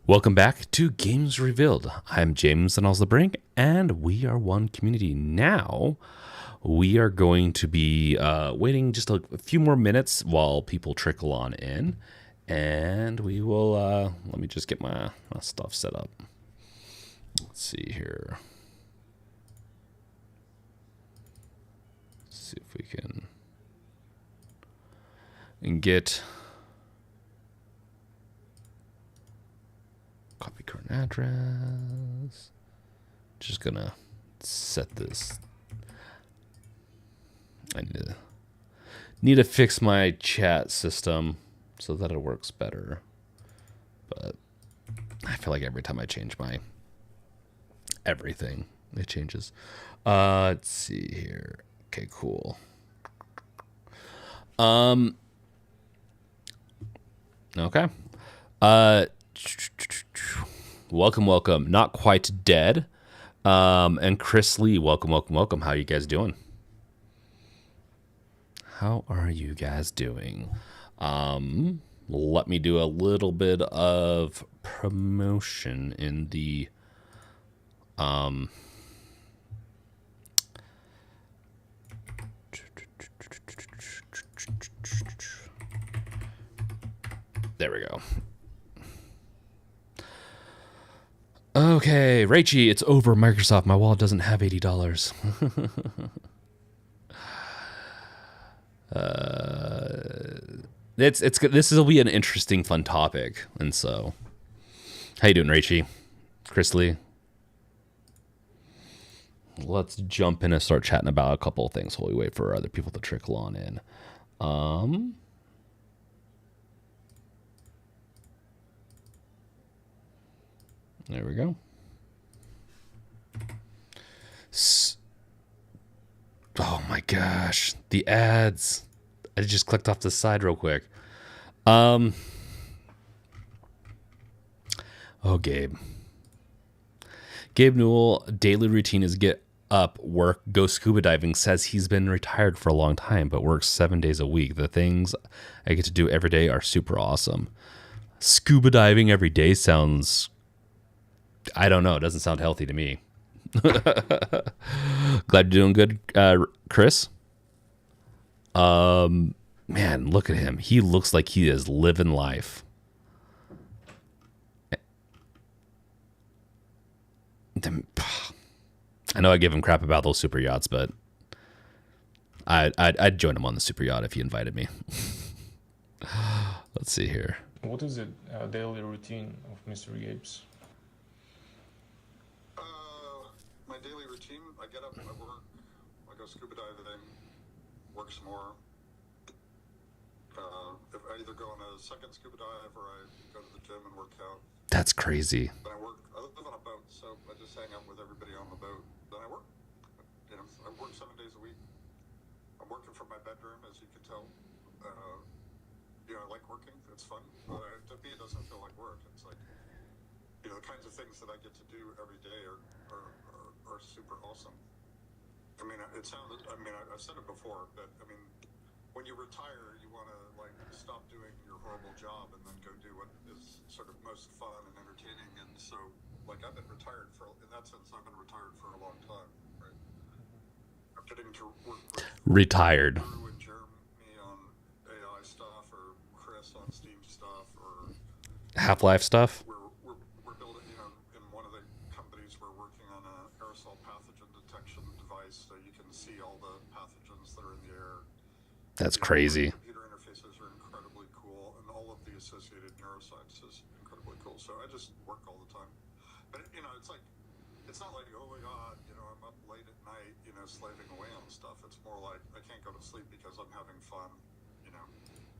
Welcome back to Games Revealed. I'm James and the Brink, and we are one community. Now, we are going to be waiting just a few more minutes while people trickle on in, and we will, let me just get my stuff set up. Let's see here. Let's see if we can get copy current address. Just gonna set this. I need to fix my chat system so that it works better. But I feel like every time I change my everything, it changes. Let's see here. Okay, cool. Okay. Welcome. Not quite dead. And Chris Lee, welcome. How are you guys doing? Let me do a little bit of promotion in the there we go. Okay, Rachie, it's over. Microsoft, my wallet doesn't have $80. This will be an interesting, fun topic, and so, how you doing, Rachie? Chris Lee. Let's jump in and start chatting about a couple of things while we wait for other people to trickle on in. There we go. Oh my gosh, the ads. I just clicked off the side real quick. Oh, Gabe. Gabe Newell, daily routine is get up, work, go scuba diving. Says he's been retired for a long time, but works 7 days a week. The things I get to do every day are super awesome. Scuba diving every day sounds, I don't know, it doesn't sound healthy to me. Glad you're doing good, Chris. Man, look at him. He looks like he is living life. I know I give him crap about those super yachts, but I'd join him on the super yacht if he invited me. Let's see here. What is the daily routine of Mr. Gabe's? My daily routine, I get up, I work, I go scuba diving, work some more. If I either go on a second scuba dive or I go to the gym and work out. That's crazy. Then I live on a boat, so I just hang out with everybody on the boat. Then I work. I work 7 days a week. I'm working from my bedroom, as you can tell. I like working. It's fun. To me, it doesn't feel like work. It's like, the kinds of things that I get to do every day are super awesome. I mean, I've said it before, but when you retire, you want to stop doing your horrible job and then go do what is sort of most fun and entertaining. And so, I've been retired in that sense, I've been retired for a long time, right? I'm getting to work with retired. Drew and Jeremy on AI stuff, or Chris on Steam stuff, or Half-Life stuff. We're building, in one of the companies, we're working on an aerosol pathogen detection device, so you can see all the pathogens that are in the air. That's crazy. Computer interfaces are incredibly cool, and all of the associated neuroscience is incredibly cool. So I just work all the time. But it's not like, oh my God, I'm up late at night, slaving away on stuff. It's more like I can't go to sleep because I'm having fun.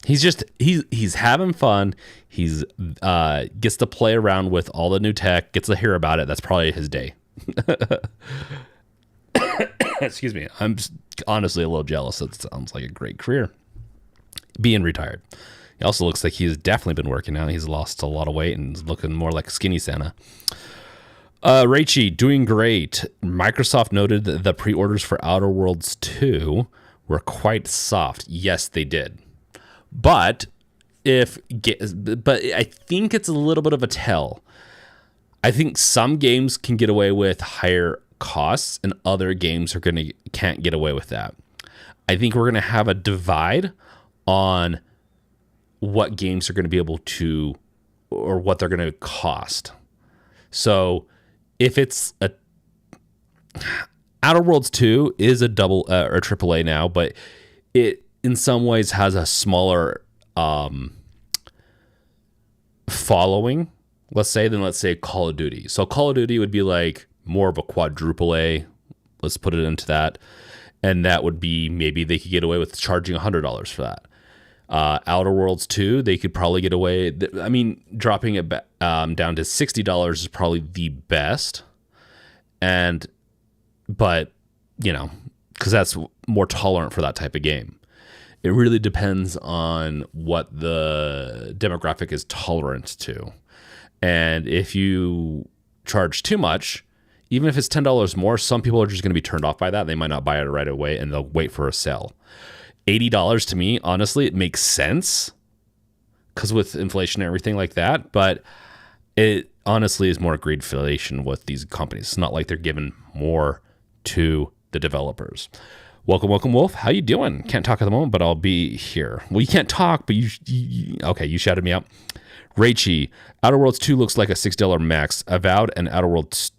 He's having fun. He's gets to play around with all the new tech, gets to hear about it. That's probably his day. Excuse me. I'm honestly a little jealous. That sounds like a great career. Being retired. He also looks like he's definitely been working out. He's lost a lot of weight and is looking more like skinny Santa. Rachie, doing great. Microsoft noted that the pre-orders for Outer Worlds 2 were quite soft. Yes, they did. But but I think it's a little bit of a tell. I think some games can get away with higher costs, and other games can't get away with that. I think we're gonna have a divide on what games are going to be able to, or what they're going to cost. So if it's Outer Worlds 2 is a double or AAA now, but it in some ways has a smaller following, let's say Call of Duty. So Call of Duty would be like more of a quadruple A. Let's put it into that. And that would be, maybe they could get away with charging $100 for that. Outer Worlds 2, they could probably get away. I mean, dropping it down to $60 is probably the best. But because that's more tolerant for that type of game. It really depends on what the demographic is tolerant to. And if you charge too much, even if it's $10 more, some people are just going to be turned off by that. They might not buy it right away, and they'll wait for a sale. $80 to me, honestly, it makes sense because with inflation and everything like that. But it honestly is more greedflation with these companies. It's not like they're giving more to the developers. Welcome, Wolf. How you doing? Can't talk at the moment, but I'll be here. Well, you can't talk, but you shouted me out. Raichi, Outer Worlds 2 looks like a $6 max. Avowed and Outer Worlds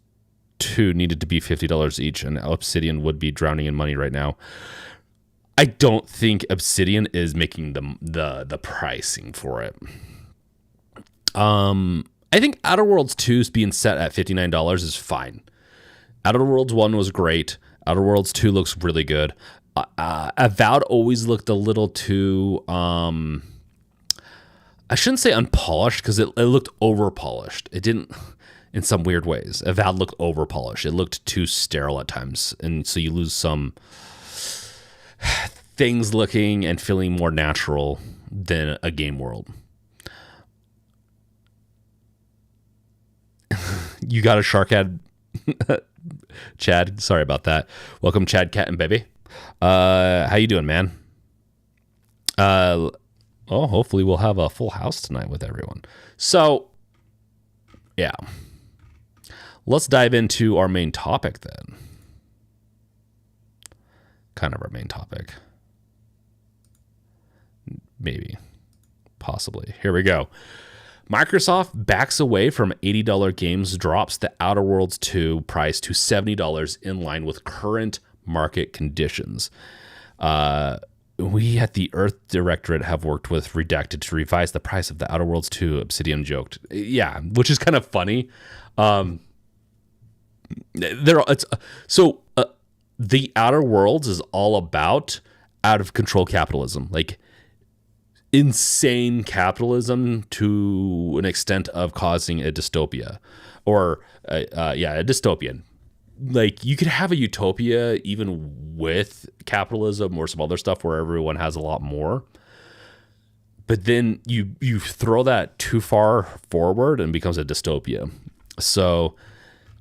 2 needed to be $50 each, and Obsidian would be drowning in money right now. I don't think Obsidian is making the pricing for it. I think Outer Worlds 2's being set at $59 is fine. Outer Worlds 1 was great. Outer Worlds 2 looks really good. Avowed always looked a little too, I shouldn't say unpolished, because it looked over-polished. It didn't, in some weird ways. Avowed looked over-polished. It looked too sterile at times, and so you lose some things looking and feeling more natural than a game world. You got a shark head, Chad. Sorry about that. Welcome, Chad, Cat, and Baby. How you doing, man? Hopefully we'll have a full house tonight with everyone. So, yeah. Let's dive into our main topic then. Kind of our main topic. Maybe. Possibly. Here we go. Microsoft backs away from $80 games, drops the Outer Worlds 2 price to $70 in line with current market conditions. We at the Earth Directorate have worked with Redacted to revise the price of the Outer Worlds 2, Obsidian joked. Yeah, which is kind of funny. The Outer Worlds is all about out of control capitalism, like insane capitalism to an extent of causing a dystopia, or a dystopian. Like, you could have a utopia even with capitalism or some other stuff where everyone has a lot more. But then you throw that too far forward and it becomes a dystopia. So,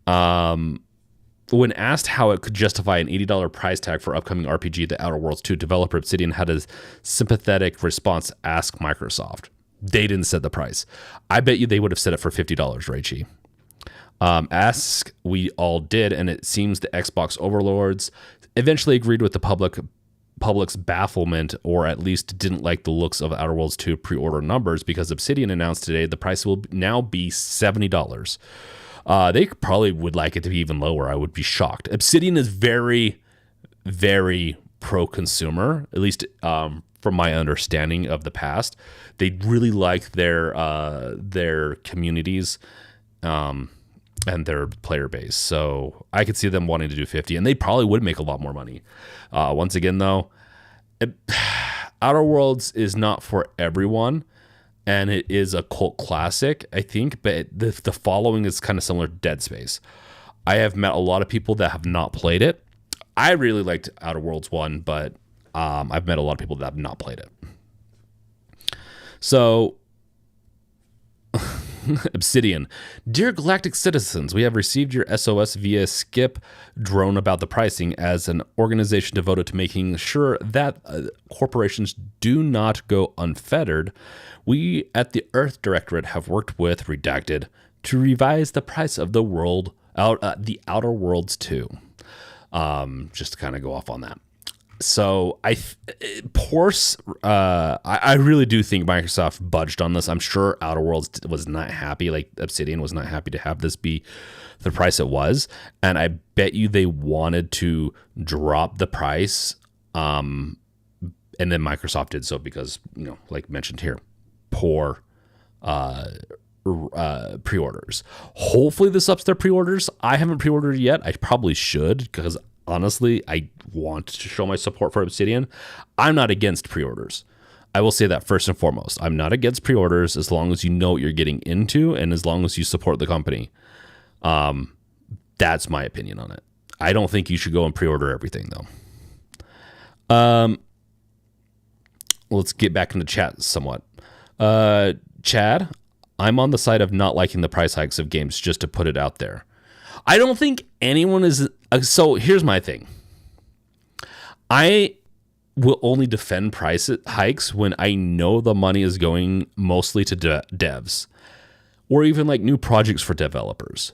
when asked how it could justify an $80 price tag for upcoming RPG The Outer Worlds 2, developer Obsidian had a sympathetic response: ask Microsoft. They didn't set the price. I bet you they would have set it for $50, Raichi. Ask we all did, and it seems the Xbox overlords eventually agreed with the public's bafflement, or at least didn't like the looks of Outer Worlds 2 pre-order numbers, because Obsidian announced today the price will now be $70. They probably would like it to be even lower. I would be shocked. Obsidian is very, very pro-consumer, at least from my understanding of the past. They really like their communities and their player base. So I could see them wanting to do 50, and they probably would make a lot more money. Once again, though, Outer Worlds is not for everyone. And it is a cult classic, I think, but the following is kind of similar to Dead Space. I have met a lot of people that have not played it. I really liked Outer Worlds 1, but I've met a lot of people that have not played it. So, Obsidian. Dear Galactic citizens, we have received your SOS via Skip drone about the pricing. As an organization devoted to making sure that corporations do not go unfettered, we at the Earth Directorate have worked with Redacted to revise the price of the Outer Worlds 2. Just to kind of go off on that. So I really do think Microsoft budged on this. I'm sure Outer Worlds was not happy. Like Obsidian was not happy to have this be the price it was. And I bet you they wanted to drop the price. And then Microsoft did so because, like mentioned here, poor pre-orders. Hopefully this ups their pre-orders. I haven't pre-ordered yet. I probably should because honestly, I want to show my support for Obsidian. I'm not against pre-orders. I will say that first and foremost. I'm not against pre-orders as long as you know what you're getting into and as long as you support the company. That's my opinion on it. I don't think you should go and pre-order everything though. Let's get back into chat somewhat. Chad, I'm on the side of not liking the price hikes of games, just to put it out there. I don't think anyone is. So here's my thing. I will only defend price hikes when I know the money is going mostly to devs or even like new projects for developers.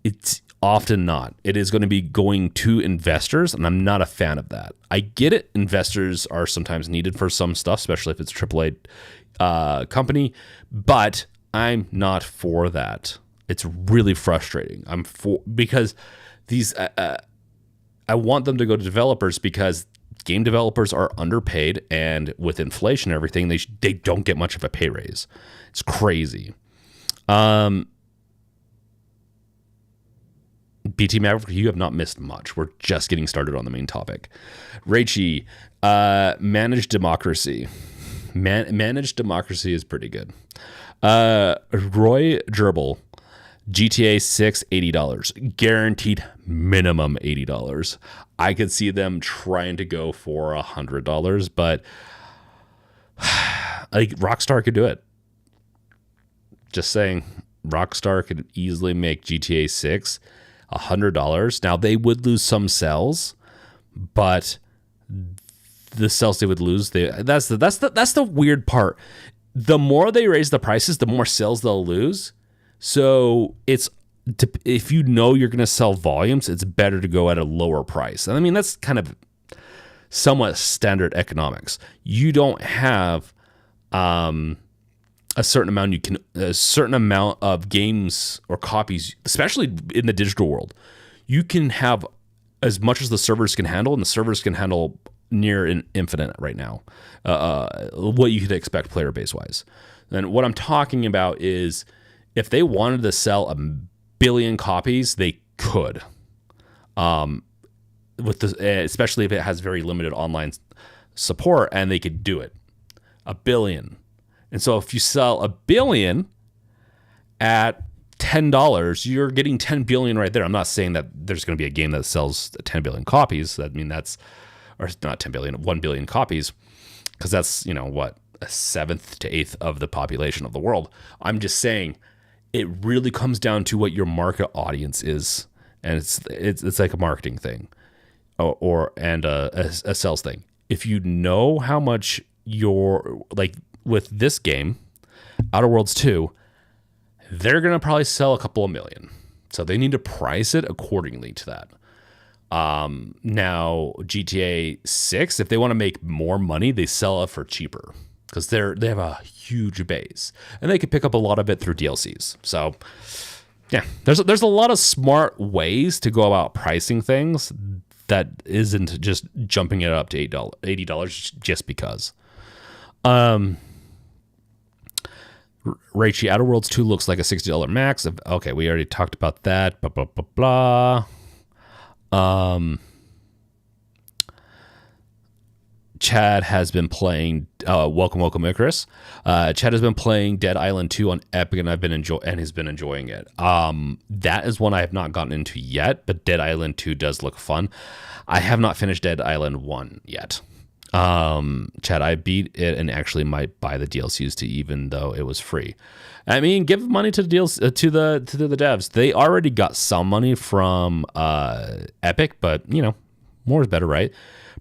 It's often not. It is going to be going to investors, and I'm not a fan of that. I get it. Investors are sometimes needed for some stuff, especially if it's a AAA company, but I'm not for that. It's really frustrating. Because these I want them to go to developers because game developers are underpaid, and with inflation and everything, they don't get much of a pay raise. It's crazy. BT Maverick, you have not missed much. We're just getting started on the main topic. Raichi, managed democracy. Managed democracy is pretty good. Roy Gerbil, GTA 6, $80. Guaranteed minimum $80. I could see them trying to go for $100, but like Rockstar could do it. Just saying, Rockstar could easily make GTA 6 $100. Now they would lose some sales, but the sales they would lose, that's the weird part. The more they raise the prices, the more sales they'll lose. So if you know you're going to sell volumes, it's better to go at a lower price. And I mean, that's kind of somewhat standard economics. You don't have a certain amount of games or copies, especially in the digital world. You can have as much as the servers can handle, and the servers can handle near infinite right now. What you could expect player base wise. And what I'm talking about is if they wanted to sell 1 billion copies, they could. Especially if it has very limited online support, and they could do it. 1 billion. And so if you sell 1 billion at $10, you're getting 10 billion right there. I'm not saying that there's going to be a game that sells 10 billion copies. I mean, or not 10 billion, 1 billion copies, because that's, what, a 7th to 8th of the population of the world. I'm just saying it really comes down to what your market audience is. And it's like a marketing thing and a sales thing. If you know how much with this game, Outer Worlds 2, they're going to probably sell a couple of million. So they need to price it accordingly to that. Now, GTA 6, if they want to make more money, they sell it for cheaper because they have a huge base. And they can pick up a lot of it through DLCs. So, yeah, there's a lot of smart ways to go about pricing things that isn't just jumping it up to $80 just because. Raichi, Outer Worlds 2 looks like a $60 max. Okay, we already talked about that. Blah, blah, blah, blah. Chad has been playing welcome Icarus. Chad has been playing Dead Island 2 on Epic, and he's been enjoying it. That is one I have not gotten into yet, but Dead Island 2 does look fun. I have not finished Dead Island 1 yet. Chad, I beat it and actually might buy the DLCs too, even though it was free. I mean, give money to the deals to the devs. They already got some money from Epic, but more is better, right?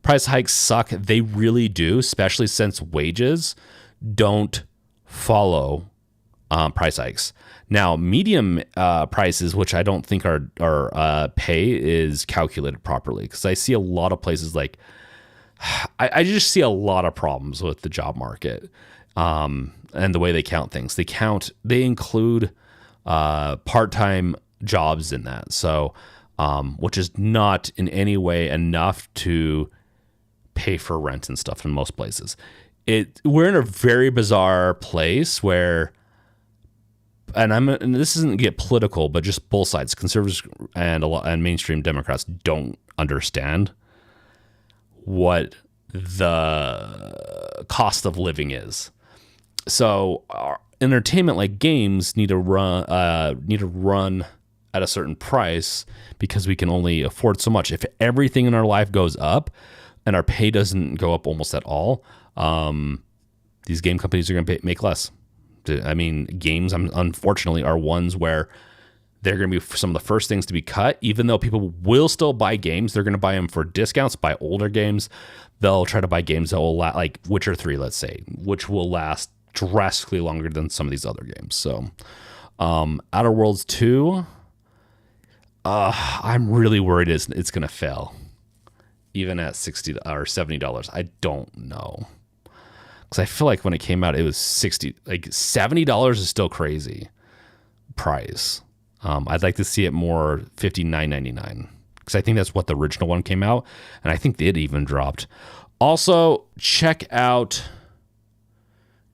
Price hikes suck. They really do, especially since wages don't follow price hikes. Now, medium prices, which I don't think are pay, is calculated properly, because I see a lot of places like I just see a lot of problems with the job market and the way they count things. They include part-time jobs in that, so which is not in any way enough to pay for rent and stuff in most places. We're in a very bizarre place where, and this isn't get political, but just both sides, conservatives and mainstream Democrats, don't understand what the cost of living is. So our entertainment like games need to run at a certain price because we can only afford so much. If everything in our life goes up and our pay doesn't go up almost at all, these game companies are going to make less. I mean, games, unfortunately, are ones where they're going to be some of the first things to be cut. Even though people will still buy games, they're going to buy them for discounts, buy older games. They'll try to buy games that will last, like Witcher 3, let's say, which will last drastically longer than some of these other games. So, Outer Worlds 2, I'm really worried it's going to fail. Even at $60 or $70, I don't know. Because I feel like when it came out, it was $70 is still crazy price. I'd like to see it more $59.99, because I think that's what the original one came out, and I think it even dropped. Also, check out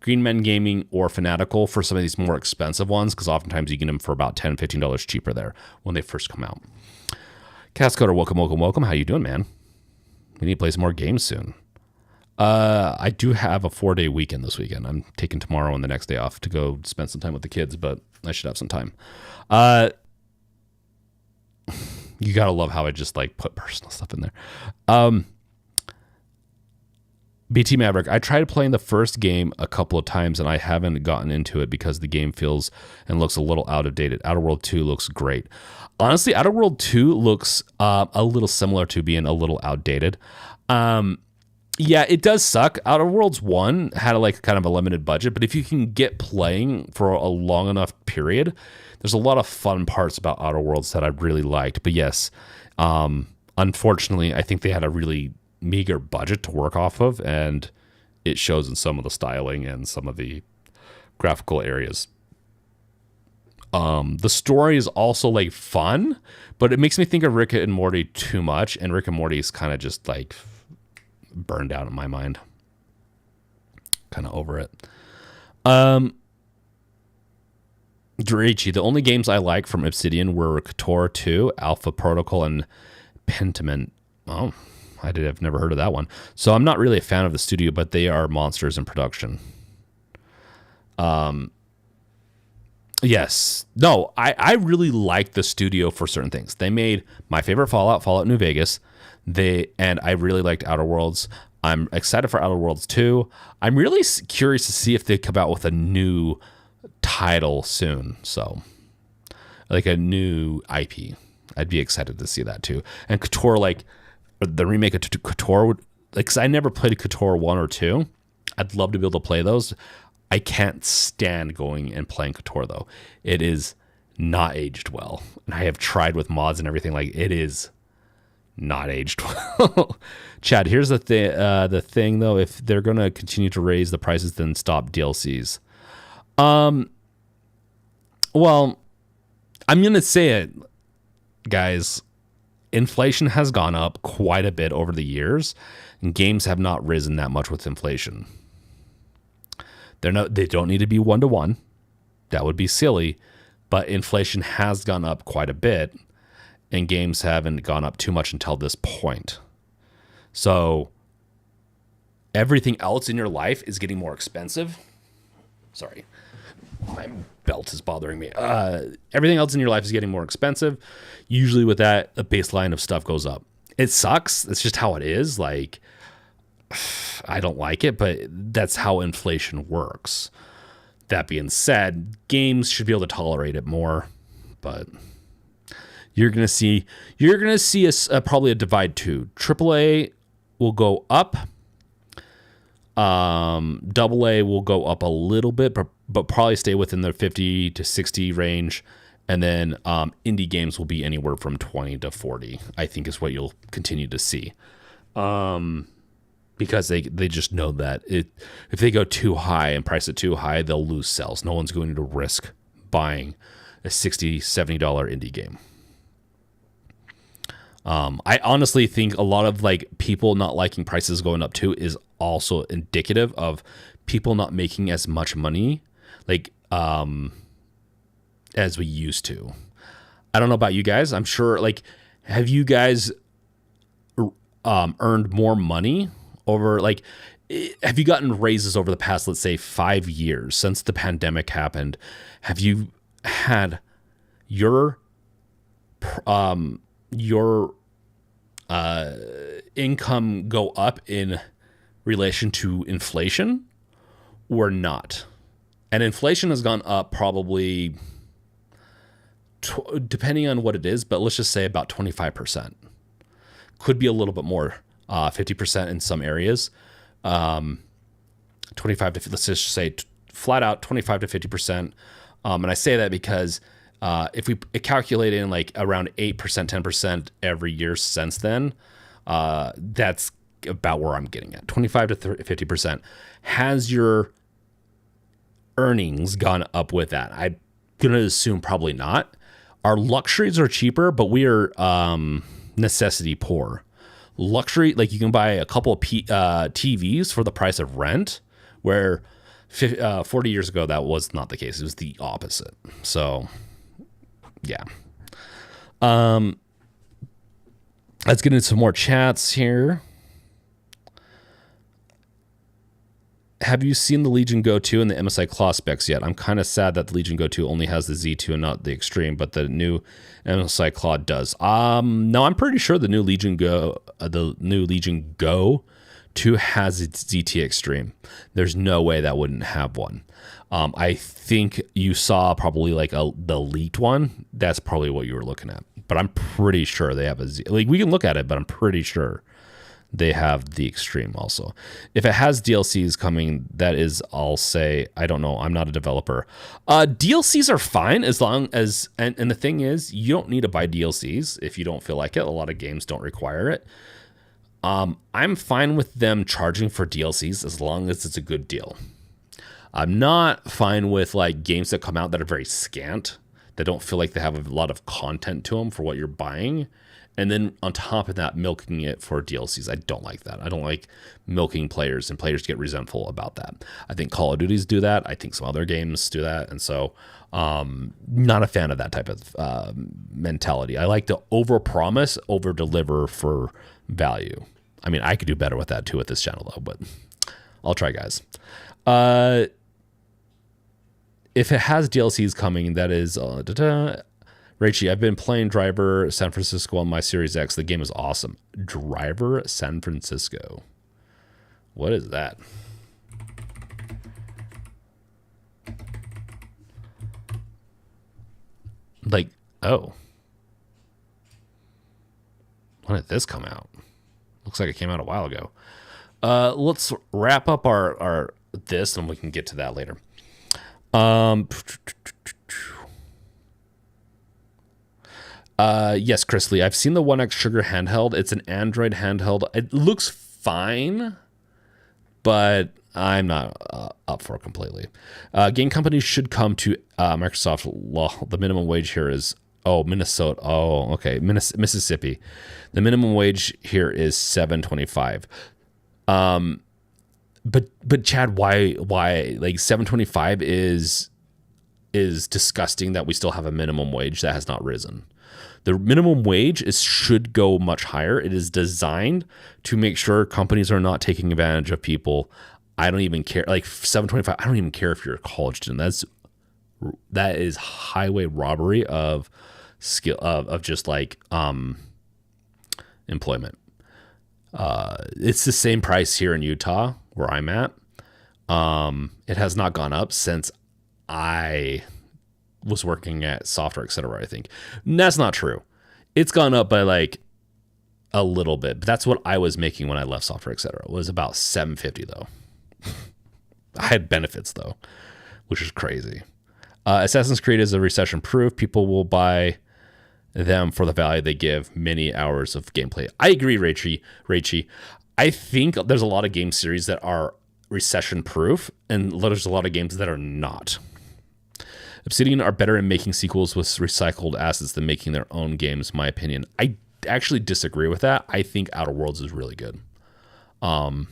Green Men Gaming or Fanatical for some of these more expensive ones, because oftentimes you get them for about $10, $15 cheaper there when they first come out. Cascoder, welcome. How you doing, man? We need to play some more games soon. I do have a 4-day weekend this weekend. I'm taking tomorrow and the next day off to go spend some time with the kids, but I should have some time. You gotta love how I just put personal stuff in there. BT Maverick, I tried playing the first game a couple of times and I haven't gotten into it because the game feels and looks a little out of date. Outer World 2 looks great. Honestly, Outer World 2 looks a little similar to being a little outdated. Yeah, it does suck. Outer Worlds 1 had kind of a limited budget, but if you can get playing for a long enough period, there's a lot of fun parts about Outer Worlds that I really liked. But yes, unfortunately, I think they had a really meager budget to work off of, and it shows in some of the styling and some of the graphical areas. The story is also fun, but it makes me think of Rick and Morty too much, and Rick and Morty is kind of just burned out in my mind. Kind of over it. Dorichi, the only games I like from Obsidian were KOTOR 2, Alpha Protocol, and Pentiment. Oh, I've never heard of that one. So I'm not really a fan of the studio, but they are monsters in production. Yes. No, I really like the studio for certain things. They made my favorite Fallout New Vegas. And I really liked Outer Worlds. I'm excited for Outer Worlds 2. I'm really curious to see if they come out with a new title soon. So, a new IP. I'd be excited to see that too. And KOTOR, the remake of KOTOR would, because I never played KOTOR 1 or 2. I'd love to be able to play those. I can't stand going and playing KOTOR though. It is not aged well. And I have tried with mods and everything. It is not aged well. Chad, here's the thing though. If they're going to continue to raise the prices, then stop DLCs. Well, I'm going to say it, guys. Inflation has gone up quite a bit over the years, and games have not risen that much with inflation. They don't need to be 1-to-1. That would be silly, but inflation has gone up quite a bit, and games haven't gone up too much until this point. So everything else in your life is getting more expensive. Sorry, my belt is bothering me. Everything else in your life is getting more expensive. Usually with that, the baseline of stuff goes up. It sucks. It's just how it is. I don't like it, but that's how inflation works. That being said, games should be able to tolerate it more, but you're gonna see probably a divide too. AAA will go up. AA will go up a little bit, but probably stay within the 50 to 60 range. And then indie games will be anywhere from 20 to 40, I think is what you'll continue to see. Because they just know that if they go too high and price it too high, they'll lose sales. No one's going to risk buying a $60, $70 indie game. I honestly think a lot of like people not liking prices going up too is also indicative of people not making as much money like as we used to. I don't know about you guys. I'm sure like have you guys earned more money over like have you gotten raises over the past, let's say 5 years since the pandemic happened? Have you had your income go up in relation to inflation or not? And inflation has gone up probably, depending on what it is, but let's just say about 25%. Could be a little bit more, 50% in some areas. 25 to, let's just say flat out 25 to 50%. And I say that because if we calculate in like around 8%, 10% every year since then, that's about where I'm getting at. 25 to 50%. Has your earnings gone up with that? I'm going to assume probably not. Our luxuries are cheaper, but we are necessity poor. Luxury, like you can buy a couple of TVs for the price of rent, where 40 years ago that was not the case. It was the opposite. So yeah. Let's get into some more chats here. Have you seen the Legion Go 2 and the MSI Claw specs yet? I'm kind of sad that the Legion Go 2 only has the Z2 and not the Extreme, but the new MSI Claw does. No, I'm pretty sure the new Legion Go 2 has its ZT Extreme. There's no way that wouldn't have one. I think you saw probably like the leaked one. That's probably what you were looking at. But I'm pretty sure they have a Z. Like we can look at it, but I'm pretty sure they have the Extreme also. If it has DLCs coming, that is, I'll say, I don't know. I'm not a developer. DLCs are fine as long as, and the thing is, you don't need to buy DLCs if you don't feel like it. A lot of games don't require it. I'm fine with them charging for DLCs as long as it's a good deal. I'm not fine with like games that come out that are very scant, that don't feel like they have a lot of content to them for what you're buying. And then on top of that, milking it for DLCs. I don't like that. I don't like milking players, and players get resentful about that. I think Call of Duties do that. I think some other games do that. And so not a fan of that type of mentality. I like to overpromise, overdeliver for value. I mean, I could do better with that too with this channel though, but I'll try, guys. If it has DLCs coming, that is... Rachie, I've been playing Driver San Francisco on my Series X. The game is awesome. Driver San Francisco. What is that? Like, oh. When did this come out? Looks like it came out a while ago. Let's wrap up our this, and we can get to that later. Yes, Chris Lee, I've seen the 1X Sugar handheld. It's an Android handheld. It looks fine, but I'm not up for it completely. Game companies should come to Microsoft. Well, the minimum wage here is, Minnesota. Oh, okay. Mississippi. The minimum wage here is $7.25. But Chad, why like $7.25 is disgusting that we still have a minimum wage that has not risen. The minimum wage should go much higher. It is designed to make sure companies are not taking advantage of people. I don't even care. Like $7.25, I don't even care if you're a college student. That is highway robbery of skill of just like employment. It's the same price here in Utah where I'm at. It has not gone up since I was working at Software Etc. I think. And that's not true. It's gone up by like a little bit, but that's what I was making when I left Software Etc. It was about $750 though. I had benefits though, which is crazy. Assassin's Creed is a recession proof. People will buy them for the value they give many hours of gameplay. I agree, Raichi. I think there's a lot of game series that are recession proof, and there's a lot of games that are not. Obsidian are better in making sequels with recycled assets than making their own games, in my opinion. I actually disagree with that. I think Outer Worlds is really good. I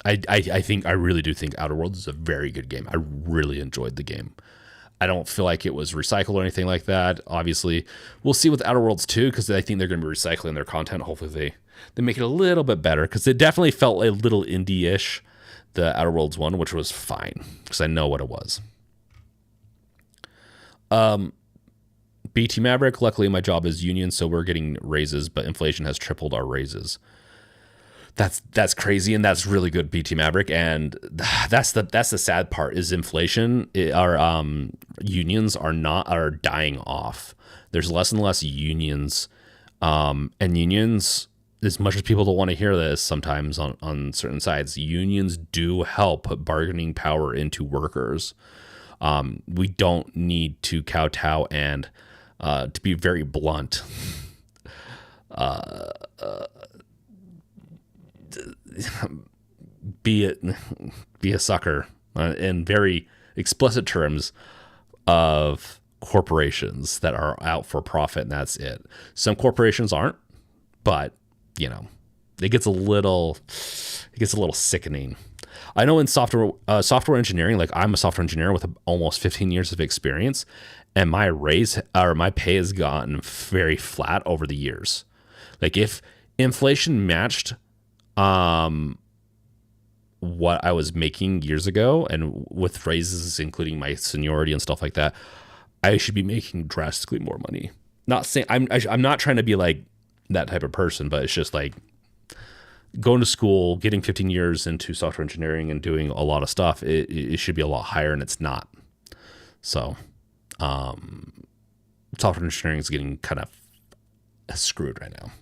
really do think Outer Worlds is a very good game. I really enjoyed the game. I don't feel like it was recycled or anything like that. Obviously, we'll see with Outer Worlds 2 because I think they're going to be recycling their content. Hopefully they make it a little bit better because it definitely felt a little indie-ish, the Outer Worlds 1, which was fine because I know what it was. BT Maverick, luckily my job is union, so we're getting raises, but inflation has tripled our raises. That's crazy, and that's really good, BT Maverick. And that's the sad part is inflation. Our unions are dying off. There's less and less unions, and unions. As much as people don't want to hear this, sometimes on certain sides, unions do help put bargaining power into workers. We don't need to kowtow and, to be very blunt, be a sucker in very explicit terms of corporations that are out for profit, and that's it. Some corporations aren't, but it gets a little sickening. I know in software engineering, like I'm a software engineer with almost 15 years of experience, and my pay has gotten very flat over the years. Like if inflation matched what I was making years ago, and with raises including my seniority and stuff like that, I should be making drastically more money. Not saying I'm not trying to be like that type of person, but it's just like going to school, getting 15 years into software engineering and doing a lot of stuff. It should be a lot higher, and it's not. So, software engineering is getting kind of screwed right now.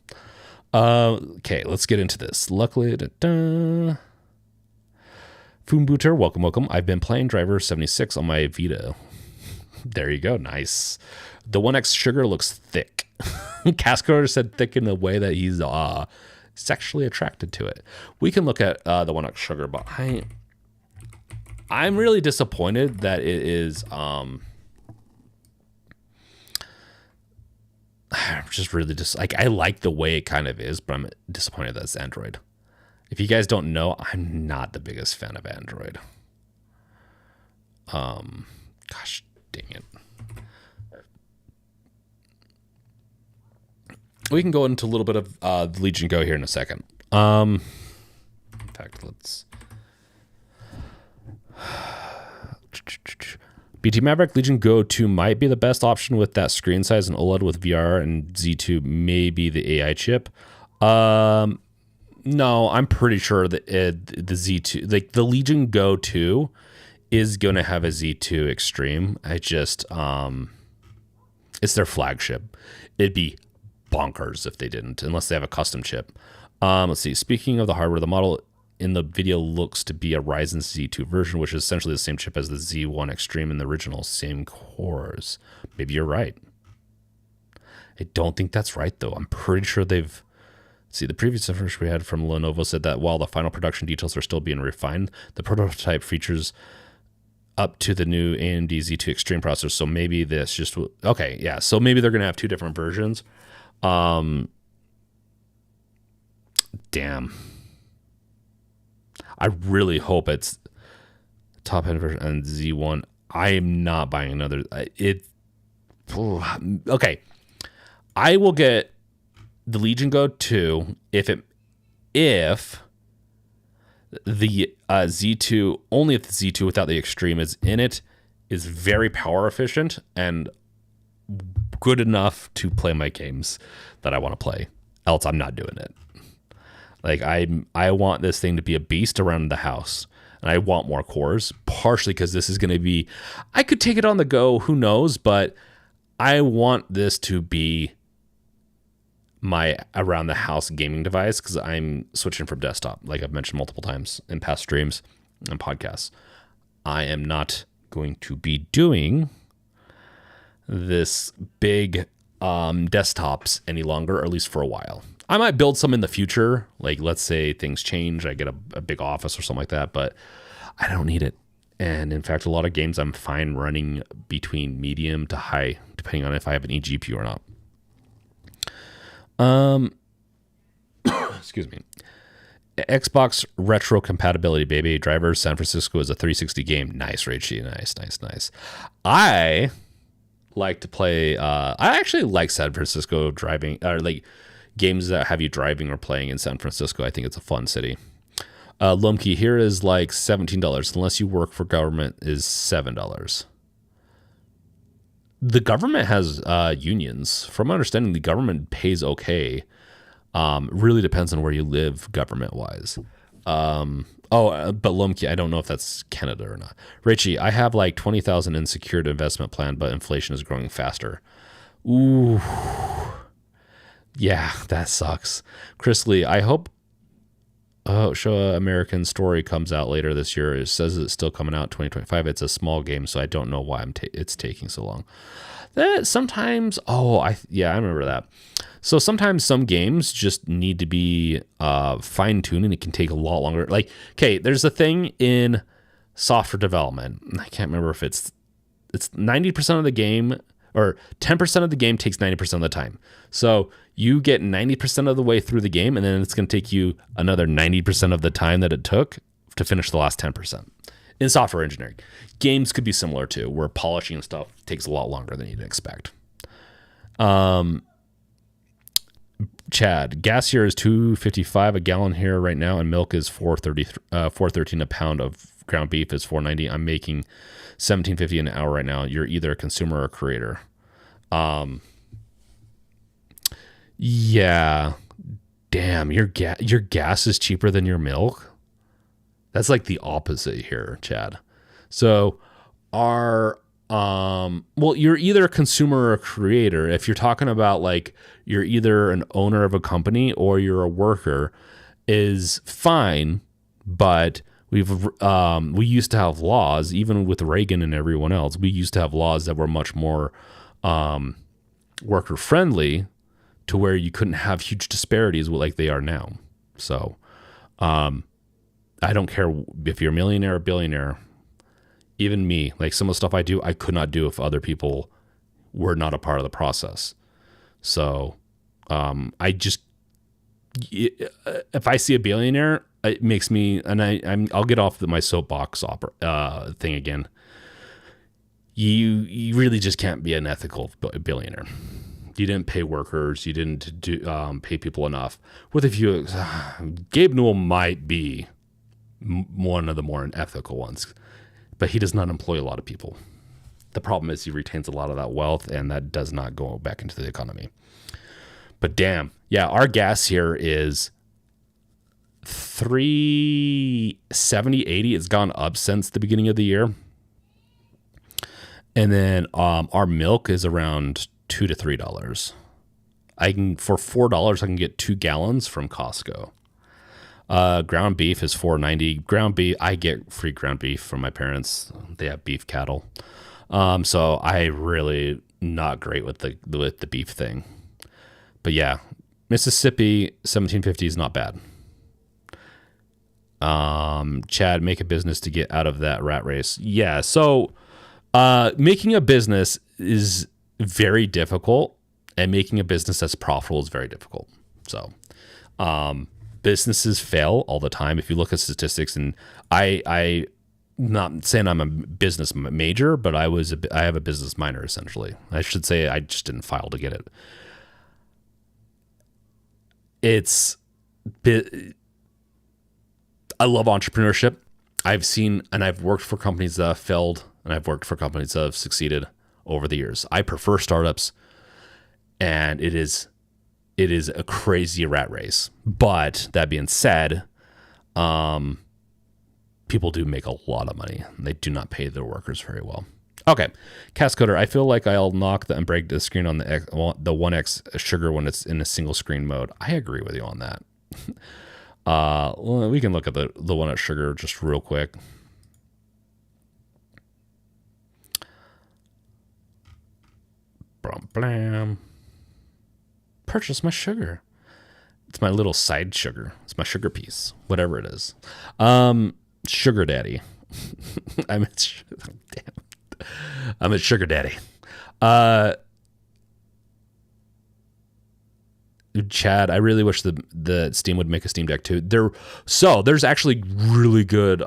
Okay, let's get into this. Luckily, Foombuter, welcome. I've been playing Driver 76 on my Vita. There you go, nice. The 1X sugar looks thick. Cascar said thick in a way that he's sexually attracted to it. We can look at the 1X sugar, but I'm really disappointed that it is just really I like the way it kind of is, but I'm disappointed that it's Android. If you guys don't know, I'm not the biggest fan of Android. Gosh dang it. We can go into a little bit of the Legion Go here in a second. In fact, let's... BT Maverick Legion Go 2 might be the best option with that screen size and OLED with VR, and Z2 may be the AI chip. No, I'm pretty sure that the Z2, like the Legion Go 2 is going to have a Z2 Extreme. It's their flagship. It'd be bonkers if they didn't, unless they have a custom chip. Let's see. Speaking of the hardware, the model in the video looks to be a Ryzen Z2 version, which is essentially the same chip as the Z1 Extreme in the original, same cores. Maybe you're right. I don't think that's right, though. I'm pretty sure they've... See, the previous information we had from Lenovo said that while the final production details are still being refined, the prototype features up to the new AMD Z2 Extreme processor. So maybe this just... Okay, yeah. So maybe they're going to have two different versions. Damn. I really hope it's top end version and Z1. I am not buying another. Okay. I will get the Legion Go 2 if the Z2, only if the Z2 without the Extreme is in it, is very power efficient and good enough to play my games that I want to play. Else I'm not doing it. Like I want this thing to be a beast around the house, and I want more cores, partially because this is going to be, I could take it on the go, who knows, but I want this to be my around the house gaming device, because I'm switching from desktop, like I've mentioned multiple times in past streams and podcasts. I am not going to be doing this big desktops any longer, or at least for a while. I might build some in the future, like let's say things change, I get a big office or something like that, but I don't need it. And in fact, a lot of games I'm fine running between medium to high, depending on if I have an eGPU or not. Excuse me. Xbox retro compatibility, baby. Drivers San Francisco is a 360 game. Nice, Rachie. Nice. I like to play. I actually like San Francisco driving, or like games that have you driving or playing in San Francisco. I think it's a fun city. Lumkey, here is like $17 unless you work for government is $7. The government has unions. From my understanding, the government pays okay. Really depends on where you live government wise. But Lumkey, I don't know if that's Canada or not. Richie, I have like 20,000 in secured investment plan, but inflation is growing faster. Ooh. Yeah, that sucks. Chris Lee, I hope Show American Story comes out later this year. It says it's still coming out 2025. It's a small game, so I don't know why it's taking so long. That sometimes, I remember that. So sometimes some games just need to be fine-tuned, and it can take a lot longer. Like, okay, there's a thing in software development. I can't remember if it's 90% of the game, or 10% of the game takes 90% of the time. So you get 90% of the way through the game, and then it's going to take you another 90% of the time that it took to finish the last 10%. In software engineering, games could be similar too, where polishing and stuff takes a lot longer than you'd expect. Chad, gas here is $2.55 a gallon here right now, and milk is $4.13 a pound of ground beef is $4.90. I'm making $17.50 an hour right now. You're either a consumer or a creator. Yeah. Damn, your gas is cheaper than your milk. That's like the opposite here, Chad. So you're either a consumer or a creator. If you're talking about like you're either an owner of a company or you're a worker, is fine, but we used to have laws, even with Reagan and everyone else. We used to have laws that were much more worker friendly, to where you couldn't have huge disparities like they are now. So I don't care if you're a millionaire or billionaire. Even me, like some of the stuff I do, I could not do if other people were not a part of the process. So if I see a billionaire, it makes me, and I'll get off my soapbox thing again. You really just can't be an ethical billionaire. You didn't pay workers. You didn't pay people enough. With a few, Gabe Newell might be one of the more unethical ones, but he does not employ a lot of people. The problem is he retains a lot of that wealth, and that does not go back into the economy. But damn, yeah, our gas here is $3.70-$3.80. It's gone up since the beginning of the year. And then our milk is around $2 to $3. For $4, I can get 2 gallons from Costco. Ground beef is $4.90. Ground beef, I get free ground beef from my parents. They have beef cattle. So I really not great with the beef thing. But yeah, Mississippi $17.50 is not bad. Chad, make a business to get out of that rat race. Yeah, so making a business is very difficult, and making a business that's profitable is very difficult. So businesses fail all the time. If you look at statistics, and I not saying I'm a business major, but I have a business minor essentially. I should say I just didn't file to get it. I love entrepreneurship. I've seen and I've worked for companies that have failed, and I've worked for companies that have succeeded over the years. I prefer startups, and it's it is a crazy rat race. But that being said, people do make a lot of money. They do not pay their workers very well. Okay, Cascoder, I feel like I'll knock and break the screen on the 1X Sugar when it's in a single screen mode. I agree with you on that. We can look at the 1X Sugar just real quick. Blam. Purchase my sugar. It's my little side sugar. It's my sugar piece, whatever it is. Sugar daddy. I'm at sugar daddy. Chad, I really wish the Steam would make a Steam Deck too. There's actually really good